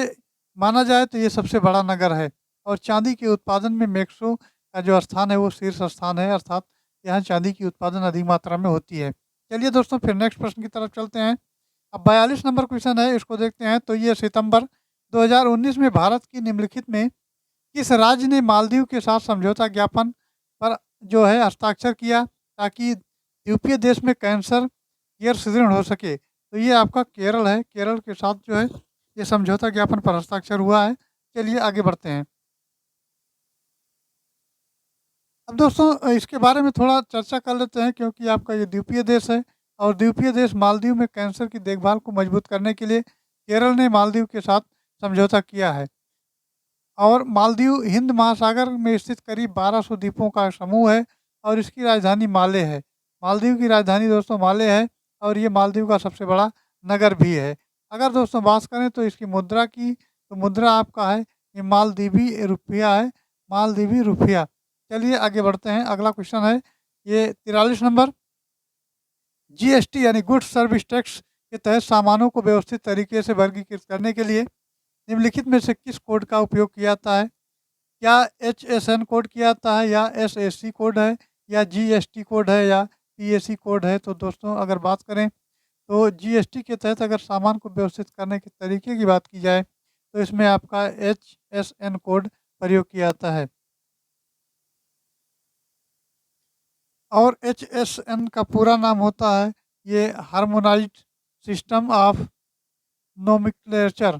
S1: माना जाए तो ये सबसे बड़ा नगर है, और चांदी के उत्पादन में मेक्सिको का जो स्थान है वो शीर्ष स्थान है, अर्थात यहाँ चांदी की उत्पादन अधिक मात्रा में होती है। चलिए दोस्तों फिर नेक्स्ट प्रश्न की तरफ चलते हैं। अब 42 नंबर क्वेश्चन है, इसको देखते हैं। तो ये सितंबर 2019 में भारत की निम्नलिखित में किस राज्य ने मालदीव के साथ समझौता ज्ञापन पर जो है हस्ताक्षर किया, ताकि द्वीपीय देश में कैंसर केयर सुदृढ़ हो सके? तो ये आपका केरल है। केरल के साथ जो है ये समझौता ज्ञापन पर हस्ताक्षर हुआ है। चलिए आगे बढ़ते हैं। अब दोस्तों इसके बारे में थोड़ा चर्चा कर लेते हैं, क्योंकि आपका ये द्वीपीय देश है, और द्वीपीय देश मालदीव में कैंसर की देखभाल को मजबूत करने के लिए केरल ने मालदीव के साथ समझौता किया है। और मालदीव हिंद महासागर में स्थित करीब 1200 द्वीपों का समूह है, और इसकी राजधानी माले है। मालदीव की राजधानी दोस्तों माले है, और ये मालदीव का सबसे बड़ा नगर भी है। अगर दोस्तों बात करें तो इसकी मुद्रा की, तो मुद्रा आपका है ये मालदीवी रुपया है, मालदीवी रुपया। चलिए आगे बढ़ते हैं। अगला क्वेश्चन है ये 43 नंबर। GST यानी गुड्स सर्विस टैक्स के तहत सामानों को व्यवस्थित तरीके से वर्गीकृत करने के लिए निम्नलिखित में से किस कोड का उपयोग किया जाता है? क्या HSN कोड किया जाता है, या SAC कोड है, या GST कोड है, या PAC कोड है? तो दोस्तों अगर बात करें तो GST के तहत अगर सामान को व्यवस्थित करने के तरीके की बात की जाए तो इसमें आपका HSN कोड प्रयोग किया जाता है। और HSN का पूरा नाम होता है ये हार्मोनाइज्ड सिस्टम ऑफ नोमेक्लेचर।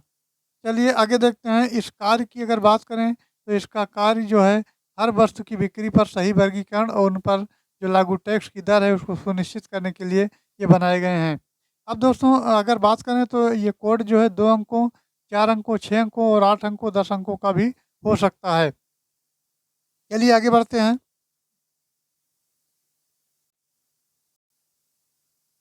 S1: चलिए आगे देखते हैं, इस कार्य की अगर बात करें तो इसका कार्य जो है हर वस्तु की बिक्री पर सही वर्गीकरण और उन पर जो लागू टैक्स की दर है उसको सुनिश्चित करने के लिए ये बनाए गए हैं। अब दोस्तों अगर बात करें तो ये कोड जो है 2 अंकों, 4 अंकों, 6 अंकों और 8 अंकों, 10 अंकों का भी हो सकता है। चलिए आगे बढ़ते हैं।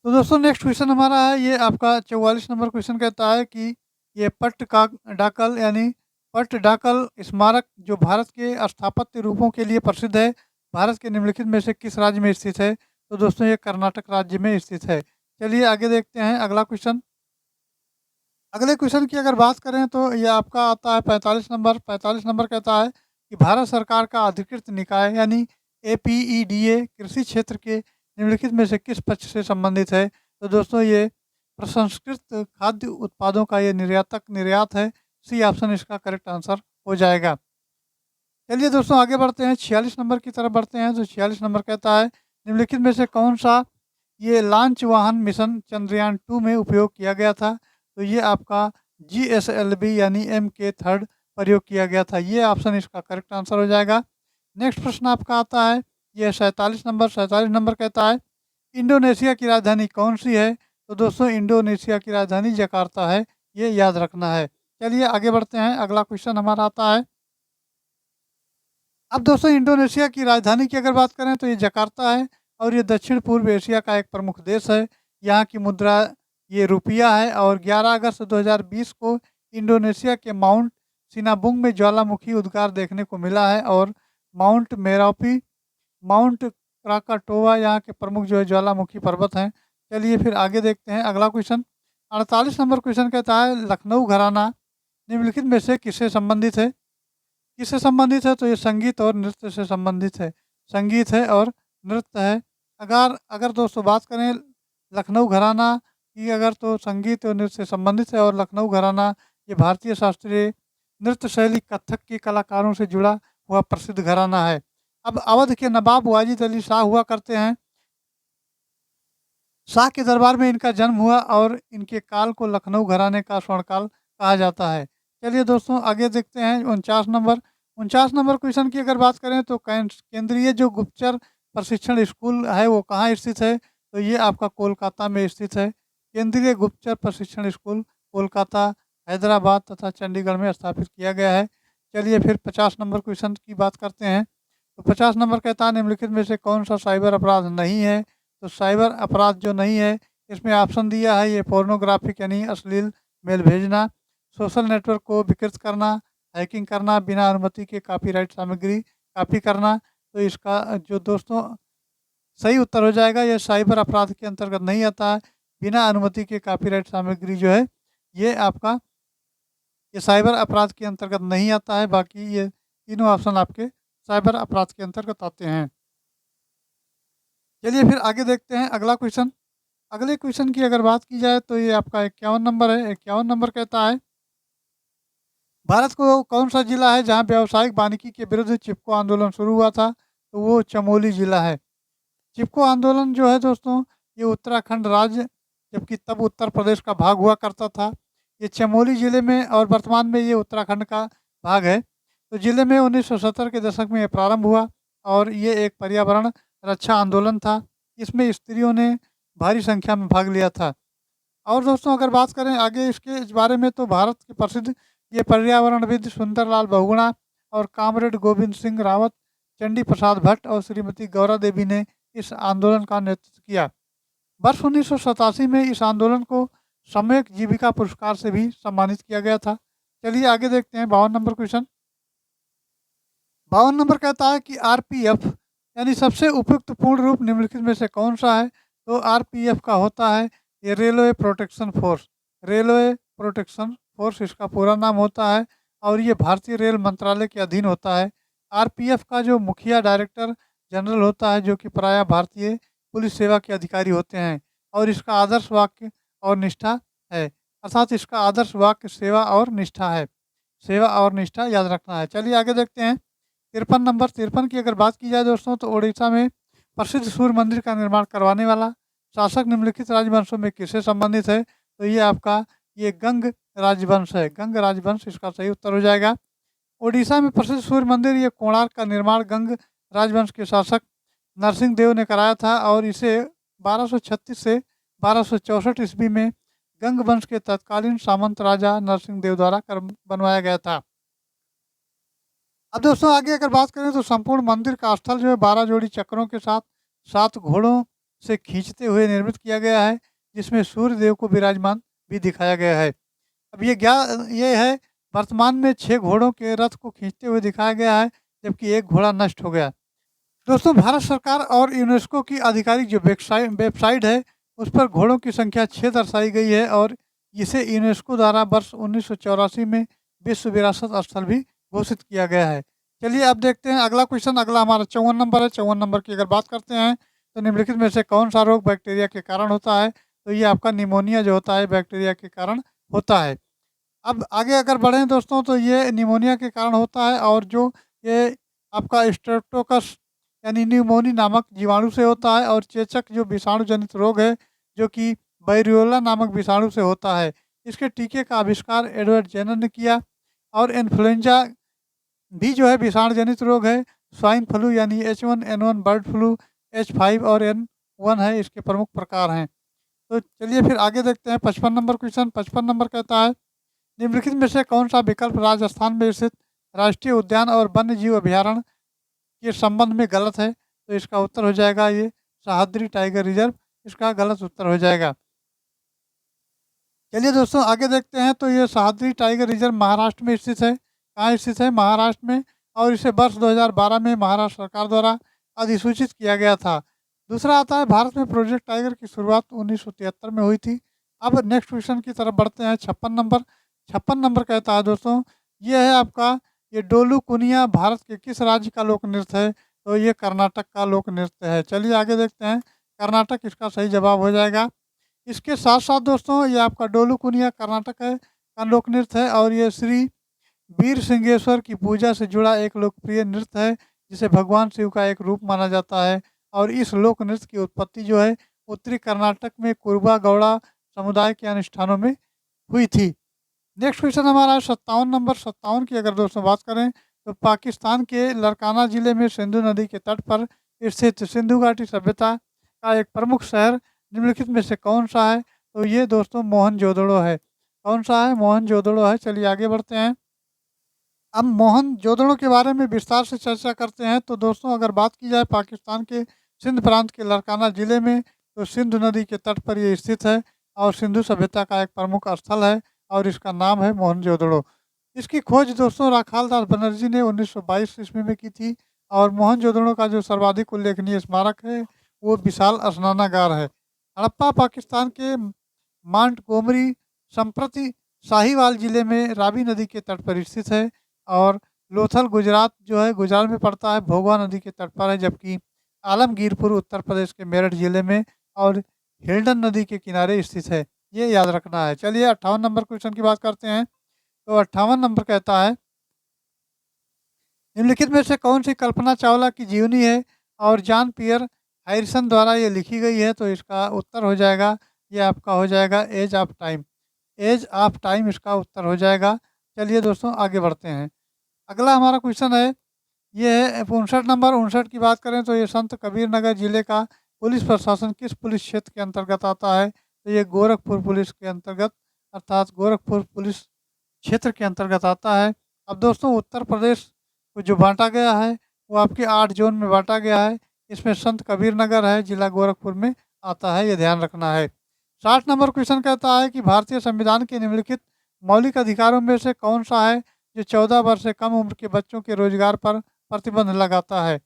S1: तो दोस्तों नेक्स्ट क्वेश्चन हमारा है, ये आपका 44 नंबर क्वेश्चन कहता है कि ये पट्ट का डाकल यानी पट्ट डाकल स्मारक जो भारत के स्थापत्य रूपों के लिए प्रसिद्ध है, भारत के निम्नलिखित में से किस राज्य में स्थित है? तो दोस्तों ये कर्नाटक राज्य में स्थित है। चलिए आगे देखते हैं अगला क्वेश्चन। अगले क्वेश्चन की अगर बात करें तो ये आपका आता है 45 नंबर। 45 नंबर कहता है कि भारत सरकार का अधिकृत निकाय यानी APEDA कृषि क्षेत्र के निम्नलिखित में से किस पक्ष से संबंधित है? तो दोस्तों ये प्रसंस्कृत खाद्य उत्पादों का ये निर्यात है। सी ऑप्शन इसका करेक्ट आंसर हो जाएगा। चलिए दोस्तों आगे बढ़ते हैं, 46 नंबर की तरफ बढ़ते हैं। तो 46 नंबर कहता है निम्नलिखित में से कौन सा ये लॉन्च वाहन मिशन चंद्रयान 2 में उपयोग किया गया था? तो ये आपका GSLV यानी MK3 प्रयोग किया गया था। ये ऑप्शन इसका करेक्ट आंसर हो जाएगा। नेक्स्ट प्रश्न आपका आता है, ये 47 नंबर। 47 नंबर कहता है इंडोनेशिया की राजधानी कौन सी है? तो दोस्तों इंडोनेशिया की राजधानी जकार्ता है, ये याद रखना है। चलिए आगे बढ़ते हैं, अगला क्वेश्चन हमारा आता है। अब दोस्तों इंडोनेशिया की राजधानी की अगर बात करें तो ये जकार्ता है और ये दक्षिण पूर्व एशिया का एक प्रमुख देश है। यहाँ की मुद्रा ये रुपया है और 11 अगस्त 2020 को इंडोनेशिया के माउंट सिनाबुंग में ज्वालामुखी उद्गार देखने को मिला है और माउंट मेरापी, माउंट क्राकाटोवा यहाँ के प्रमुख जो है ज्वालामुखी पर्वत हैं। चलिए फिर आगे देखते हैं अगला क्वेश्चन। 48 नंबर क्वेश्चन कहता है लखनऊ घराना निम्नलिखित में से किससे संबंधित है? किससे संबंधित है? तो ये संगीत और नृत्य से संबंधित है। संगीत है और नृत्य है। अगर अगर दोस्तों बात करें लखनऊ घराना की, अगर तो संगीत और नृत्य से संबंधित है और लखनऊ घराना ये भारतीय शास्त्रीय नृत्य शैली कथक के कलाकारों से जुड़ा हुआ प्रसिद्ध घराना है। अब अवध के नवाब वाजिद अली शाह हुआ करते हैं। शाह के दरबार में इनका जन्म हुआ और इनके काल को लखनऊ घराने का स्वर्णकाल कहा जाता है। चलिए दोस्तों आगे देखते हैं 49 नंबर। 49 नंबर क्वेश्चन की अगर बात करें तो केंद्रीय जो गुप्तचर प्रशिक्षण स्कूल है वो कहाँ स्थित है? तो ये आपका कोलकाता में स्थित है। केंद्रीय गुप्तचर प्रशिक्षण स्कूल कोलकाता, हैदराबाद तथा चंडीगढ़ में स्थापित किया गया है। चलिए फिर 50 नंबर क्वेश्चन की बात करते हैं। तो 50 नंबर कहता है निम्नलिखित में से कौन सा साइबर अपराध नहीं है? तो साइबर अपराध जो नहीं है इसमें ऑप्शन दिया है ये पोर्नोग्राफिक यानी अश्लील मेल भेजना, सोशल नेटवर्क को विकृत करना, हैकिंग करना, बिना अनुमति के कॉपीराइट सामग्री कॉपी करना। तो इसका जो दोस्तों सही उत्तर हो जाएगा ये साइबर अपराध के अंतर्गत नहीं आता है। बिना अनुमति के कॉपीराइट सामग्री जो है ये आपका ये साइबर अपराध के अंतर्गत नहीं आता है। बाकी ये तीनों ऑप्शन आपके साइबर अपराध के अंतर्गत आते हैं। चलिए फिर आगे देखते हैं अगला क्वेश्चन। अगले क्वेश्चन की अगर बात की जाए तो ये आपका 51 नंबर है। 51 नंबर कहता है भारत को कौन सा जिला है जहां व्यावसायिक वानिकी के विरुद्ध चिपको आंदोलन शुरू हुआ था? तो वो चमोली जिला है। चिपको आंदोलन जो है दोस्तों ये उत्तराखंड राज्य जबकि तब उत्तर प्रदेश का भाग हुआ करता था, ये चमोली जिले में और वर्तमान में ये उत्तराखंड का भाग है। तो जिले में 1970 के दशक में ये प्रारंभ हुआ और ये एक पर्यावरण रक्षा आंदोलन था। इसमें स्त्रियों ने भारी संख्या में भाग लिया था। और दोस्तों अगर बात करें आगे इसके इस बारे में तो भारत के प्रसिद्ध ये पर्यावरणविद सुंदरलाल बहुगुणा और कामरेड गोविंद सिंह रावत, चंडी प्रसाद भट्ट और श्रीमती गौरा देवी ने इस आंदोलन का नेतृत्व किया। वर्ष 1987 में इस आंदोलन को सम्यक जीविका पुरस्कार से भी सम्मानित किया गया था। चलिए आगे देखते हैं 52 नंबर क्वेश्चन। 52 नंबर कहता है कि RPF यानी सबसे उपयुक्त पूर्ण रूप निम्नलिखित में से कौन सा है? तो RPF का होता है ये railway protection force. Railway protection force इसका पूरा नाम होता है और ये भारतीय रेल मंत्रालय के अधीन होता है। RPF का जो मुखिया डायरेक्टर जनरल होता है जो कि प्रायः भारतीय पुलिस सेवा के अधिकारी होते हैं और इसका आदर्श वाक्य और निष्ठा है, अर्थात इसका आदर्श वाक्य सेवा और निष्ठा है। सेवा और निष्ठा याद रखना है। चलिए आगे देखते हैं 53 नंबर। 53 की अगर बात की जाए दोस्तों तो उड़ीसा में प्रसिद्ध सूर्य मंदिर का निर्माण करवाने वाला शासक निम्नलिखित राजवंशों में किससे संबंधित है? तो ये आपका ये गंग राजवंश है। गंग राजवंश इसका सही उत्तर हो जाएगा। ओडिशा में प्रसिद्ध सूर्य मंदिर ये कोणार्क का निर्माण गंग राजवंश के शासक नरसिंह देव ने कराया था और इसे 1236 से 1264 ईस्वी में गंग वंश के तत्कालीन सामंत राजा नरसिंह देव द्वारा कर बनवाया गया था। अब दोस्तों आगे अगर बात करें तो संपूर्ण मंदिर का स्थल जो है 12 जोड़ी चक्रों के साथ 7 घोड़ों से खींचते हुए निर्मित किया गया है, जिसमें सूर्य देव को विराजमान भी दिखाया गया है। अब ये है वर्तमान में 6 घोड़ों के रथ को खींचते हुए दिखाया गया है, जबकि एक घोड़ा नष्ट हो गया। दोस्तों भारत सरकार और यूनेस्को की आधिकारिक जो वेबसाइट है उस पर घोड़ों की संख्या 6 दर्शाई गई है और इसे यूनेस्को द्वारा वर्ष 1984 में विश्व विरासत स्थल भी घोषित किया गया है। चलिए अब देखते हैं अगला क्वेश्चन। अगला हमारा 54 नंबर है। 54 नंबर की अगर बात करते हैं तो निम्नलिखित में से कौन सा रोग बैक्टीरिया के कारण होता है? तो ये आपका निमोनिया जो होता है बैक्टीरिया के कारण होता है। अब आगे अगर बढ़ें दोस्तों तो ये निमोनिया के कारण होता है और जो ये आपका स्ट्रेप्टोकस यानी न्यूमोनी नामक जीवाणु से होता है और चेचक जो विषाणु जनित रोग है जो कि वायरियोला नामक विषाणु से होता है। इसके टीके का आविष्कार एडवर्ड जेनर ने किया। और इन्फ्लुएंजा भी जो है विषाणु जनित रोग है। स्वाइन फ्लू यानी H1N1 बर्ड फ्लू, H5 और N1 है इसके प्रमुख प्रकार हैं। तो चलिए फिर आगे देखते हैं 55 नंबर क्वेश्चन। 55 नंबर कहता है निम्नलिखित में से कौन सा विकल्प राजस्थान में स्थित राष्ट्रीय उद्यान और वन्य जीव अभ्यारण्य के संबंध में गलत है? तो इसका उत्तर हो जाएगा ये सह्याद्री टाइगर रिजर्व इसका गलत उत्तर हो जाएगा। चलिए दोस्तों आगे देखते हैं तो ये सह्याद्री टाइगर रिजर्व महाराष्ट्र में स्थित है। कहाँ स्थित है? महाराष्ट्र में। और इसे वर्ष 2012 में महाराष्ट्र सरकार द्वारा अधिसूचित किया गया था। दूसरा आता है भारत में प्रोजेक्ट टाइगर की शुरुआत 1973 में हुई थी। अब नेक्स्ट क्वेश्चन की तरफ बढ़ते हैं। 56 नंबर। 56 नंबर कहता है दोस्तों ये है आपका ये डोलू कुनिया भारत के किस राज्य का लोक नृत्य है? तो ये कर्नाटक का लोक नृत्य है। चलिए आगे देखते हैं। कर्नाटक इसका सही जवाब हो जाएगा। इसके साथ साथ दोस्तों ये आपका डोलू कुनिया कर्नाटक है का लोक नृत्य है और ये श्री वीर सिंहेश्वर की पूजा से जुड़ा एक लोकप्रिय नृत्य है जिसे भगवान शिव का एक रूप माना जाता है। और इस लोक नृत्य की उत्पत्ति जो है उत्तरी कर्नाटक में कुर्बा गौड़ा समुदाय के अनुष्ठानों में हुई थी। नेक्स्ट क्वेश्चन हमारा 57 नंबर। 57 की अगर दोस्तों बात करें तो पाकिस्तान के लरकाना जिले में सिंधु नदी के तट पर स्थित सिंधु घाटी सभ्यता का एक प्रमुख शहर निम्नलिखित में से कौन सा है? तो ये दोस्तों मोहनजोदड़ो है। कौन सा है? मोहनजोदड़ो है। चलिए आगे बढ़ते हैं। अब मोहनजोदड़ो के बारे में विस्तार से चर्चा करते हैं। तो दोस्तों अगर बात की जाए पाकिस्तान के सिंध प्रांत के लरकाना जिले में तो सिंधु नदी के तट पर ये स्थित है और सिंधु सभ्यता का एक प्रमुख स्थल है और इसका नाम है मोहनजोदड़ो। इसकी खोज दोस्तों राखालदास बनर्जी ने 1922 ईस्वी में की थी। और मोहनजोदड़ो का जो सर्वाधिक उल्लेखनीय स्मारक है वो विशाल स्नानागार है। हड़प्पा पाकिस्तान के मांटगोमरी संप्रति साहिवाल जिले में रावी नदी के तट पर स्थित है। और लोथल गुजरात जो है गुजरात में पड़ता है भोगवा नदी के तट पर है। जबकि आलमगीरपुर उत्तर प्रदेश के मेरठ जिले में और हिल्डन नदी के किनारे स्थित है। ये याद रखना है। चलिए 58 नंबर क्वेश्चन की बात करते हैं। तो 58 नंबर कहता है निम्नलिखित में से कौन सी कल्पना चावला की जीवनी है और जॉन पियर हैरिसन द्वारा ये लिखी गई है? तो इसका उत्तर हो जाएगा ये आपका हो जाएगा as of time. As of time इसका उत्तर हो जाएगा। चलिए दोस्तों आगे बढ़ते हैं। अगला हमारा क्वेश्चन है ये है 59 नंबर। 59 की बात करें तो ये संत कबीर नगर जिले का पुलिस प्रशासन किस पुलिस क्षेत्र के अंतर्गत आता है? तो ये गोरखपुर पुलिस के अंतर्गत अर्थात गोरखपुर पुलिस क्षेत्र के अंतर्गत आता है। अब दोस्तों उत्तर प्रदेश को जो बांटा गया है वो आपके 8 जोन में बांटा गया है। इसमें संत कबीर नगर है जिला गोरखपुर में आता है, ये ध्यान रखना है। 60 नंबर क्वेश्चन कहता है कि भारतीय संविधान के निम्नलिखित मौलिक अधिकारों में से कौन सा है जो 14 वर्ष से कम उम्र के बच्चों के रोजगार पर प्रतिबंध लगाता है?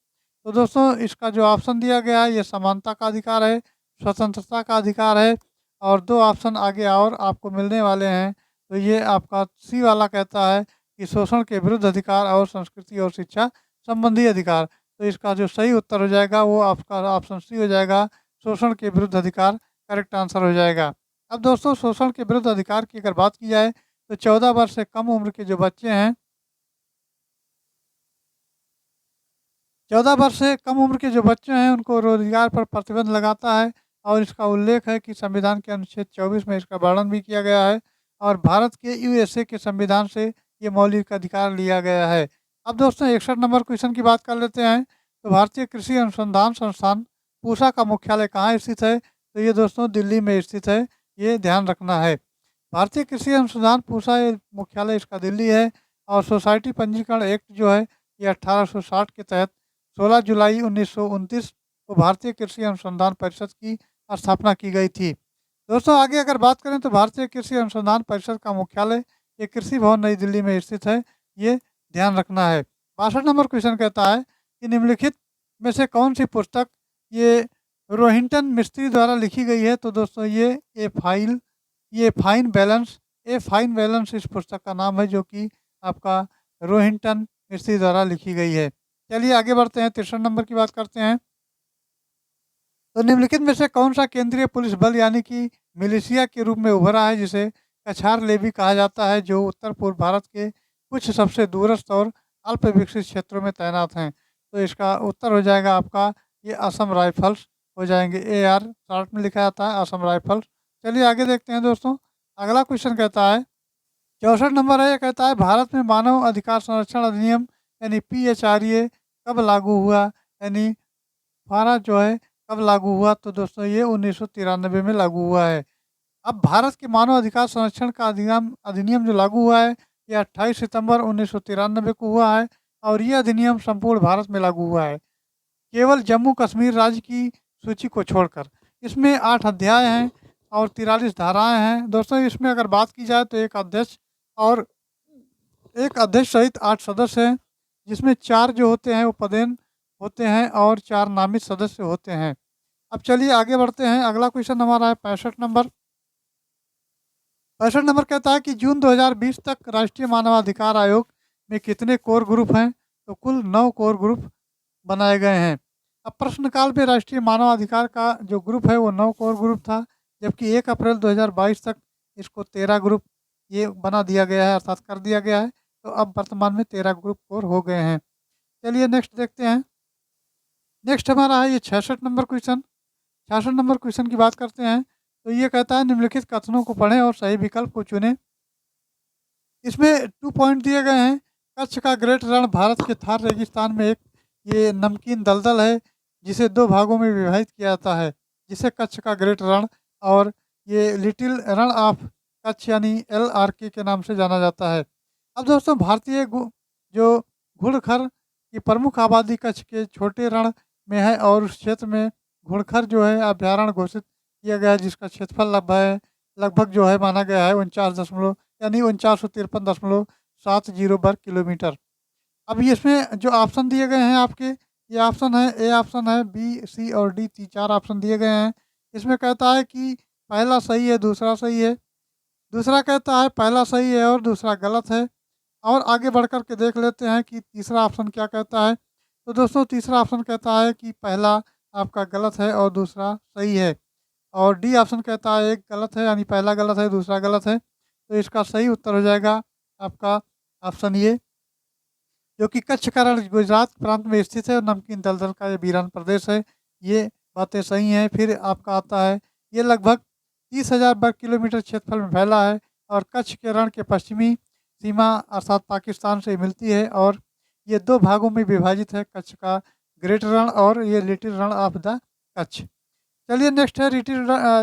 S1: तो दोस्तों इसका जो ऑप्शन दिया गया है ये समानता का अधिकार है, स्वतंत्रता का अधिकार है और 2 ऑप्शन आगे और आपको मिलने वाले हैं। तो ये आपका सी वाला कहता है कि शोषण के विरुद्ध अधिकार और संस्कृति और शिक्षा संबंधी अधिकार। तो इसका जो सही उत्तर हो जाएगा वो आपका ऑप्शन सी हो जाएगा, शोषण के विरुद्ध अधिकार करेक्ट आंसर हो जाएगा। अब दोस्तों शोषण के विरुद्ध अधिकार की अगर बात की जाए तो 14 वर्ष से कम उम्र के जो बच्चे हैं 14 वर्ष से कम उम्र के जो बच्चे हैं उनको रोजगार पर प्रतिबंध लगाता है। और इसका उल्लेख है कि संविधान के अनुच्छेद 24 में इसका वर्णन भी किया गया है। और भारत के यूएसए के संविधान से ये मौलिक अधिकार लिया गया है। अब दोस्तों 61 नंबर क्वेश्चन की बात कर लेते हैं। तो भारतीय कृषि अनुसंधान संस्थान पूसा का मुख्यालय कहाँ स्थित है? तो ये दोस्तों दिल्ली में स्थित है, ये ध्यान रखना है। भारतीय कृषि अनुसंधान पूसा ये मुख्यालय इसका दिल्ली है। और सोसाइटी पंजीकरण एक्ट जो है ये 1860 के तहत 16 जुलाई 1929 को भारतीय कृषि अनुसंधान परिषद की स्थापना की गई थी। दोस्तों आगे अगर बात करें तो भारतीय कृषि अनुसंधान परिषद का मुख्यालय ये कृषि भवन नई दिल्ली में स्थित है, ये ध्यान रखना है। 62 नंबर क्वेश्चन कहता है कि निम्नलिखित में से कौन सी पुस्तक ये रोहिंटन मिस्त्री द्वारा लिखी गई है? तो दोस्तों ये फाइन बैलेंस इस पुस्तक का नाम है, जो कि आपका रोहिंटन मिस्त्री द्वारा लिखी गई है। चलिए आगे बढ़ते हैं, 63 नंबर की बात करते हैं। तो निम्नलिखित में से कौन सा केंद्रीय पुलिस बल यानी कि मिलिशिया के रूप में उभरा है, जिसे कछार लेवी कहा जाता है, जो उत्तर पूर्व भारत के कुछ सबसे दूरस्थ और अल्प विकसित क्षेत्रों में तैनात हैं? तो इसका उत्तर हो जाएगा आपका ये असम राइफल्स हो जाएंगे। AR शॉर्ट में लिखा जाता है असम राइफल्स। चलिए आगे देखते हैं दोस्तों। अगला क्वेश्चन कहता है 64 नंबर है, ये कहता है भारत में मानव अधिकार संरक्षण अधिनियम यानी PHRA कब लागू हुआ? यानी फारा जो है कब लागू हुआ? तो दोस्तों ये 1993 में लागू हुआ है। अब भारत के मानव अधिकार संरक्षण का अधिनियम अधिनियम जो लागू हुआ है ये 28 सितंबर 1993 को हुआ है। और ये अधिनियम संपूर्ण भारत में लागू हुआ है, केवल जम्मू कश्मीर राज्य की सूची को छोड़कर। इसमें 8 अध्याय हैं और 43 धाराएं हैं। दोस्तों इसमें अगर बात की जाए तो और एक अध्यक्ष सहित 8 सदस्य हैं, जिसमें 4 जो होते हैं वो पदेन होते हैं और 4 नामित सदस्य होते हैं। अब चलिए आगे बढ़ते हैं। अगला क्वेश्चन हमारा है 65 नंबर। 65 नंबर कहता है कि जून 2020 तक राष्ट्रीय मानवाधिकार आयोग में कितने कोर ग्रुप हैं? तो कुल 9 कोर ग्रुप बनाए गए हैं। अब प्रश्नकाल में राष्ट्रीय मानवाधिकार का जो ग्रुप है वो 9 कोर ग्रुप था, जबकि 1 अप्रैल 2022 तक इसको 13 ग्रुप ये बना दिया गया है, अर्थात कर दिया गया है। तो अब वर्तमान में 13 ग्रुप कोर हो गए हैं। चलिए नेक्स्ट देखते हैं। नेक्स्ट हमारा है ये 66 नंबर क्वेश्चन। 66 नंबर क्वेश्चन की बात करते हैं। तो ये कहता है निम्नलिखित कथनों को पढ़ें और सही विकल्प को चुनें। इसमें 2 पॉइंट दिए गए हैं। कच्छ का ग्रेट रण भारत के थार रेगिस्तान में एक ये नमकीन दलदल है, जिसे 2 भागों में विभाजित किया जाता है, जिसे कच्छ का ग्रेट रण और ये लिटिल रण ऑफ कच्छ यानी LRK के नाम से जाना जाता है। अब दोस्तों भारतीय जो घुड़खर की प्रमुख आबादी कच्छ के छोटे रण में है, और उस क्षेत्र में घुड़खर जो है अभ्यारण्य घोषित किया गया है, जिसका क्षेत्रफल लगभग जो है माना गया है 49.70 वर्ग किलोमीटर। अब इसमें जो ऑप्शन दिए गए हैं आपके, ये ऑप्शन है ए ऑप्शन है, बी, सी और डी, 4 ऑप्शन दिए गए हैं। इसमें कहता है कि पहला सही है, दूसरा सही है, दूसरा कहता है पहला सही है और दूसरा गलत है। और आगे बढ़ कर के देख लेते हैं कि तीसरा ऑप्शन क्या कहता है। तो दोस्तों तीसरा ऑप्शन कहता है कि पहला आपका गलत है और दूसरा सही है। और डी ऑप्शन कहता है एक गलत है, यानी पहला गलत है दूसरा गलत है। तो इसका सही उत्तर हो जाएगा आपका ऑप्शन ए, जो कि कच्छ का रण गुजरात प्रांत में स्थित है और नमकीन दलदल का ये वीरान प्रदेश है। ये बातें सही हैं। फिर आपका आता है ये लगभग 30,000 वर्ग किलोमीटर क्षेत्रफल में फैला है और कच्छ के रण के पश्चिमी सीमा अर्थात पाकिस्तान से मिलती है, और ये 2 भागों में विभाजित है, कच्छ का ग्रेट रण और ये little Rann of the Kutch. चलिए नेक्स्ट है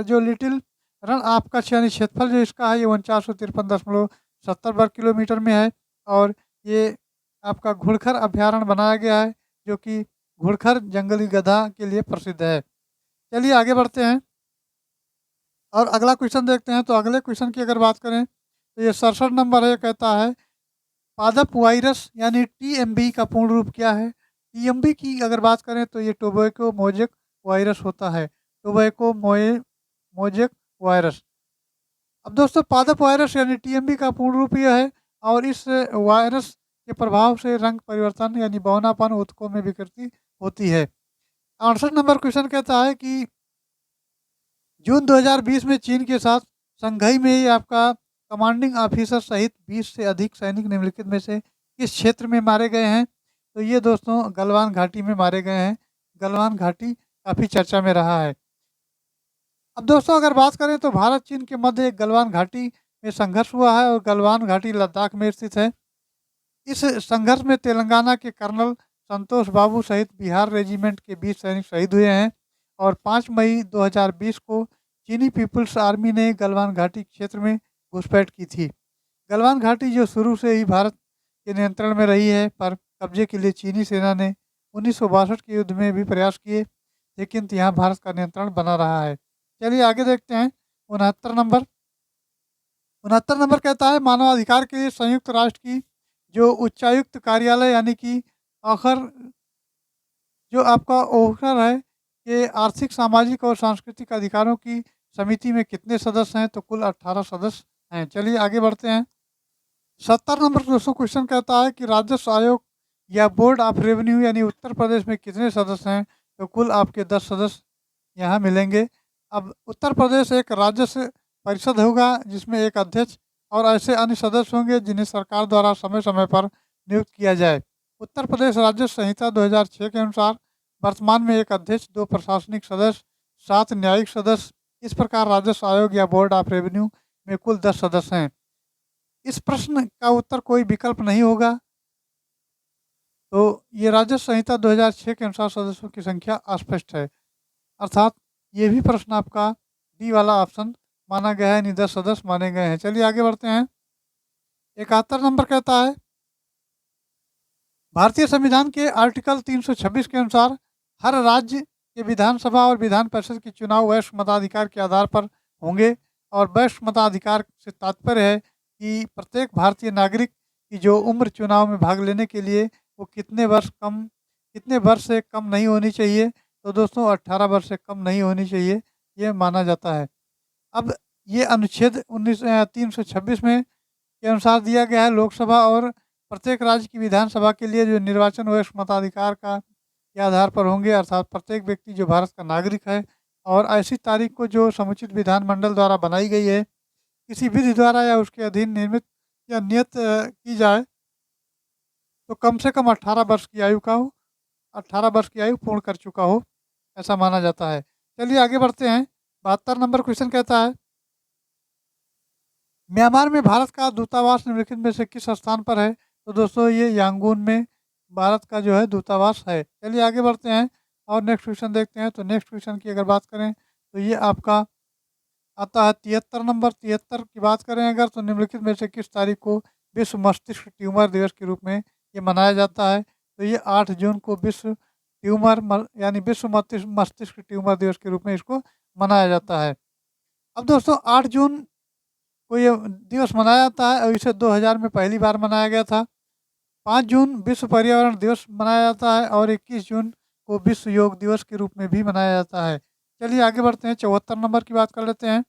S1: जो लिटिल रण ऑफ कच्छ यानी क्षेत्रफल जो इसका है ये 4953.70 वर्ग किलोमीटर में है। और ये आपका घुड़खर अभ्यारण्य बनाया गया है, जो कि घुड़खर जंगली गधा के लिए प्रसिद्ध है। चलिए आगे बढ़ते हैं और अगला क्वेश्चन देखते हैं। तो अगले क्वेश्चन की अगर बात करें तो ये 67 नंबर है, कहता है पादप वायरस यानी TMB का पूर्ण रूप क्या है? TMB की अगर बात करें तो ये टोबैको मोजेक वायरस होता है, टोबैको मोजेक वायरस। अब दोस्तों पादप वायरस यानी TMB का पूर्ण रूप यह है, और इस वायरस के प्रभाव से रंग परिवर्तन यानी बौनापन ऊतकों में विकृति होती है। 68 नंबर क्वेश्चन कहता है कि जून 2020 में चीन के साथ संघई में ही आपका कमांडिंग ऑफिसर सहित 20 से अधिक सैनिक निम्नलिखित में से किस क्षेत्र में मारे गए हैं? तो ये दोस्तों गलवान घाटी में मारे गए हैं। गलवान घाटी काफ़ी चर्चा में रहा है। अब दोस्तों अगर बात करें तो भारत चीन के मध्य एक गलवान घाटी में संघर्ष हुआ है और गलवान घाटी लद्दाख में स्थित है। इस संघर्ष में तेलंगाना के कर्नल संतोष बाबू सहित बिहार रेजिमेंट के 20 सैनिक शहीद हुए हैं और 5 मई 2020 को चीनी पीपुल्स आर्मी ने गलवान घाटी क्षेत्र में घुसपैठ की थी। गलवान घाटी जो शुरू से ही भारत के नियंत्रण में रही है, पर कब्जे के लिए चीनी सेना ने 1962 के युद्ध में भी प्रयास किए, लेकिन यहाँ भारत का नियंत्रण बना रहा है। चलिए आगे देखते हैं। 69 नंबर कहता है मानवाधिकार के लिए संयुक्त राष्ट्र की जो उच्चायुक्त कार्यालय यानी कि आखिर जो आपका ओखर है कि आर्थिक, सामाजिक और सांस्कृतिक अधिकारों की समिति में कितने सदस्य हैं? तो कुल 18 सदस्य हैं। चलिए आगे बढ़ते हैं। 70 नंबर दोस्तों क्वेश्चन कहता है कि राजस्व आयोग या बोर्ड ऑफ रेवेन्यू यानी उत्तर प्रदेश में कितने सदस्य हैं? तो कुल आपके 10 सदस्य यहाँ मिलेंगे। अब उत्तर प्रदेश एक राजस्व परिषद होगा जिसमें एक अध्यक्ष और ऐसे अन्य सदस्य होंगे जिन्हें सरकार द्वारा समय समय पर नियुक्त किया जाए। उत्तर प्रदेश राजस्व संहिता 2006 के अनुसार वर्तमान में एक अध्यक्ष, 2 प्रशासनिक सदस्य, 7 न्यायिक सदस्य। इस प्रकार राजस्व आयोग या बोर्ड ऑफ रेवेन्यू में कुल 10 सदस्य हैं। इस प्रश्न का उत्तर कोई विकल्प नहीं होगा। तो ये राजस्व संहिता 2006 के अनुसार सदस्यों की संख्या अस्पष्ट है, अर्थात ये भी प्रश्न आपका डी वाला ऑप्शन माना गया है, यानी 10 सदस्य माने गए हैं। चलिए आगे बढ़ते हैं। 71 नंबर कहता है भारतीय संविधान के आर्टिकल 326 के अनुसार हर राज्य के विधानसभा और विधान परिषद के चुनाव वैश्विक मताधिकार के आधार पर होंगे और वैश्विक मताधिकार से तात्पर्य है कि प्रत्येक भारतीय नागरिक की जो उम्र चुनाव में भाग लेने के लिए वो कितने वर्ष से कम नहीं होनी चाहिए। तो दोस्तों 18 वर्ष से कम नहीं होनी चाहिए, ये माना जाता है। अब ये अनुच्छेद 326 में के अनुसार दिया गया है लोकसभा और प्रत्येक राज्य की विधानसभा के लिए जो निर्वाचन वैश्विक मताधिकार का के आधार पर होंगे, अर्थात प्रत्येक व्यक्ति जो भारत का नागरिक है और ऐसी तारीख को जो समुचित विधानमंडल द्वारा बनाई गई है, किसी विधि द्वारा या उसके अधीन निर्मित या नियत की जाए, तो कम से कम 18 वर्ष की आयु का हो, 18 वर्ष की आयु पूर्ण कर चुका हो, ऐसा माना जाता है। चलिए आगे बढ़ते हैं। 72 नंबर क्वेश्चन कहता है म्यांमार में भारत का दूतावास निम्नलिखित में से किस स्थान पर है? तो दोस्तों ये यांगून में भारत का जो है दूतावास है। चलिए आगे बढ़ते हैं और नेक्स्ट क्वेश्चन देखते हैं। तो नेक्स्ट क्वेश्चन की अगर बात करें तो ये आपका आता है 73 नंबर। 73 की बात करें अगर, तो निम्नलिखित में से किस तारीख को विश्व मस्तिष्क ट्यूमर दिवस के रूप में ये मनाया जाता है? तो ये 8 जून को विश्व यानी विश्व मस्तिष्क ट्यूमर दिवस के रूप में इसको मनाया जाता है। अब दोस्तों 8 जून को ये दिवस मनाया जाता है और इसे 2000 में पहली बार मनाया गया था। 5 जून विश्व पर्यावरण दिवस मनाया जाता है और 21 जून को विश्व योग दिवस के रूप में भी मनाया जाता है। चलिए आगे बढ़ते हैं। 74 नंबर की बात कर लेते हैं।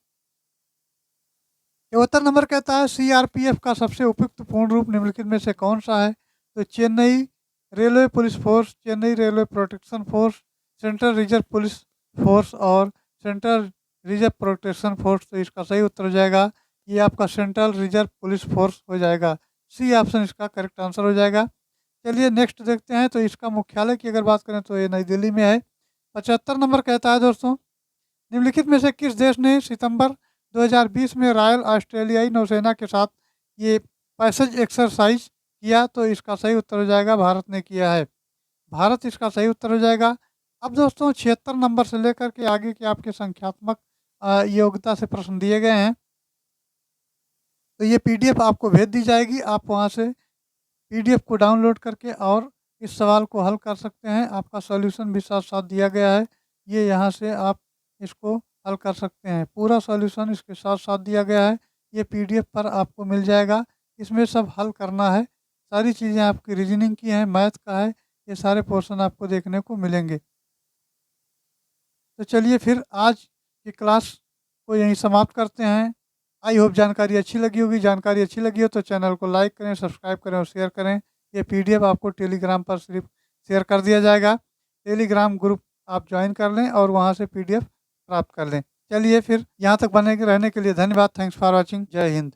S1: 74 नंबर कहता है सीआरपीएफ का सबसे उपयुक्त पूर्ण रूप निम्नलिखित में से कौन सा है? तो Chennai railway police force, Chennai railway protection force, central reserve police force और सेंट्रल रिजर्व प्रोटेक्शन फोर्स। तो इसका सही उत्तर हो जाएगा ये आपका सेंट्रल रिजर्व पुलिस फोर्स हो जाएगा। सी ऑप्शन इसका करेक्ट आंसर हो जाएगा। चलिए नेक्स्ट देखते हैं। तो इसका मुख्यालय की अगर बात करें तो ये नई दिल्ली में है। 75 नंबर कहता है दोस्तों निम्नलिखित में से किस देश ने सितंबर 2020 में रॉयल ऑस्ट्रेलियाई नौसेना के साथ ये पैसेज एक्सरसाइज किया? तो इसका सही उत्तर हो जाएगा भारत ने किया है। भारत इसका सही उत्तर हो जाएगा। अब दोस्तों 76 नंबर से लेकर के आगे के आपके संख्यात्मक योग्यता से प्रश्न दिए गए हैं। तो ये पीडीएफ आपको भेज दी जाएगी, आप वहाँ से पीडीएफ को डाउनलोड करके और इस सवाल को हल कर सकते हैं। आपका सॉल्यूशन भी साथ साथ दिया गया है, ये यहाँ से आप इसको हल कर सकते हैं। पूरा सॉल्यूशन इसके साथ साथ दिया गया है, ये पीडीएफ पर आपको मिल जाएगा। इसमें सब हल करना है, सारी चीज़ें आपकी रीजनिंग की हैं, मैथ का है, ये सारे पोर्शन आपको देखने को मिलेंगे। तो चलिए फिर आज की क्लास को यहीं समाप्त करते हैं। आई होप जानकारी अच्छी लगी होगी। जानकारी अच्छी लगी हो तो चैनल को लाइक करें, सब्सक्राइब करें और शेयर करें। ये पीडीएफ आपको टेलीग्राम पर सिर्फ शेयर कर दिया जाएगा। टेलीग्राम ग्रुप आप ज्वाइन कर लें और वहाँ से पीडीएफ प्राप्त कर लें। चलिए फिर यहाँ तक बने रहने के लिए धन्यवाद। Thanks for watching. जय हिंद।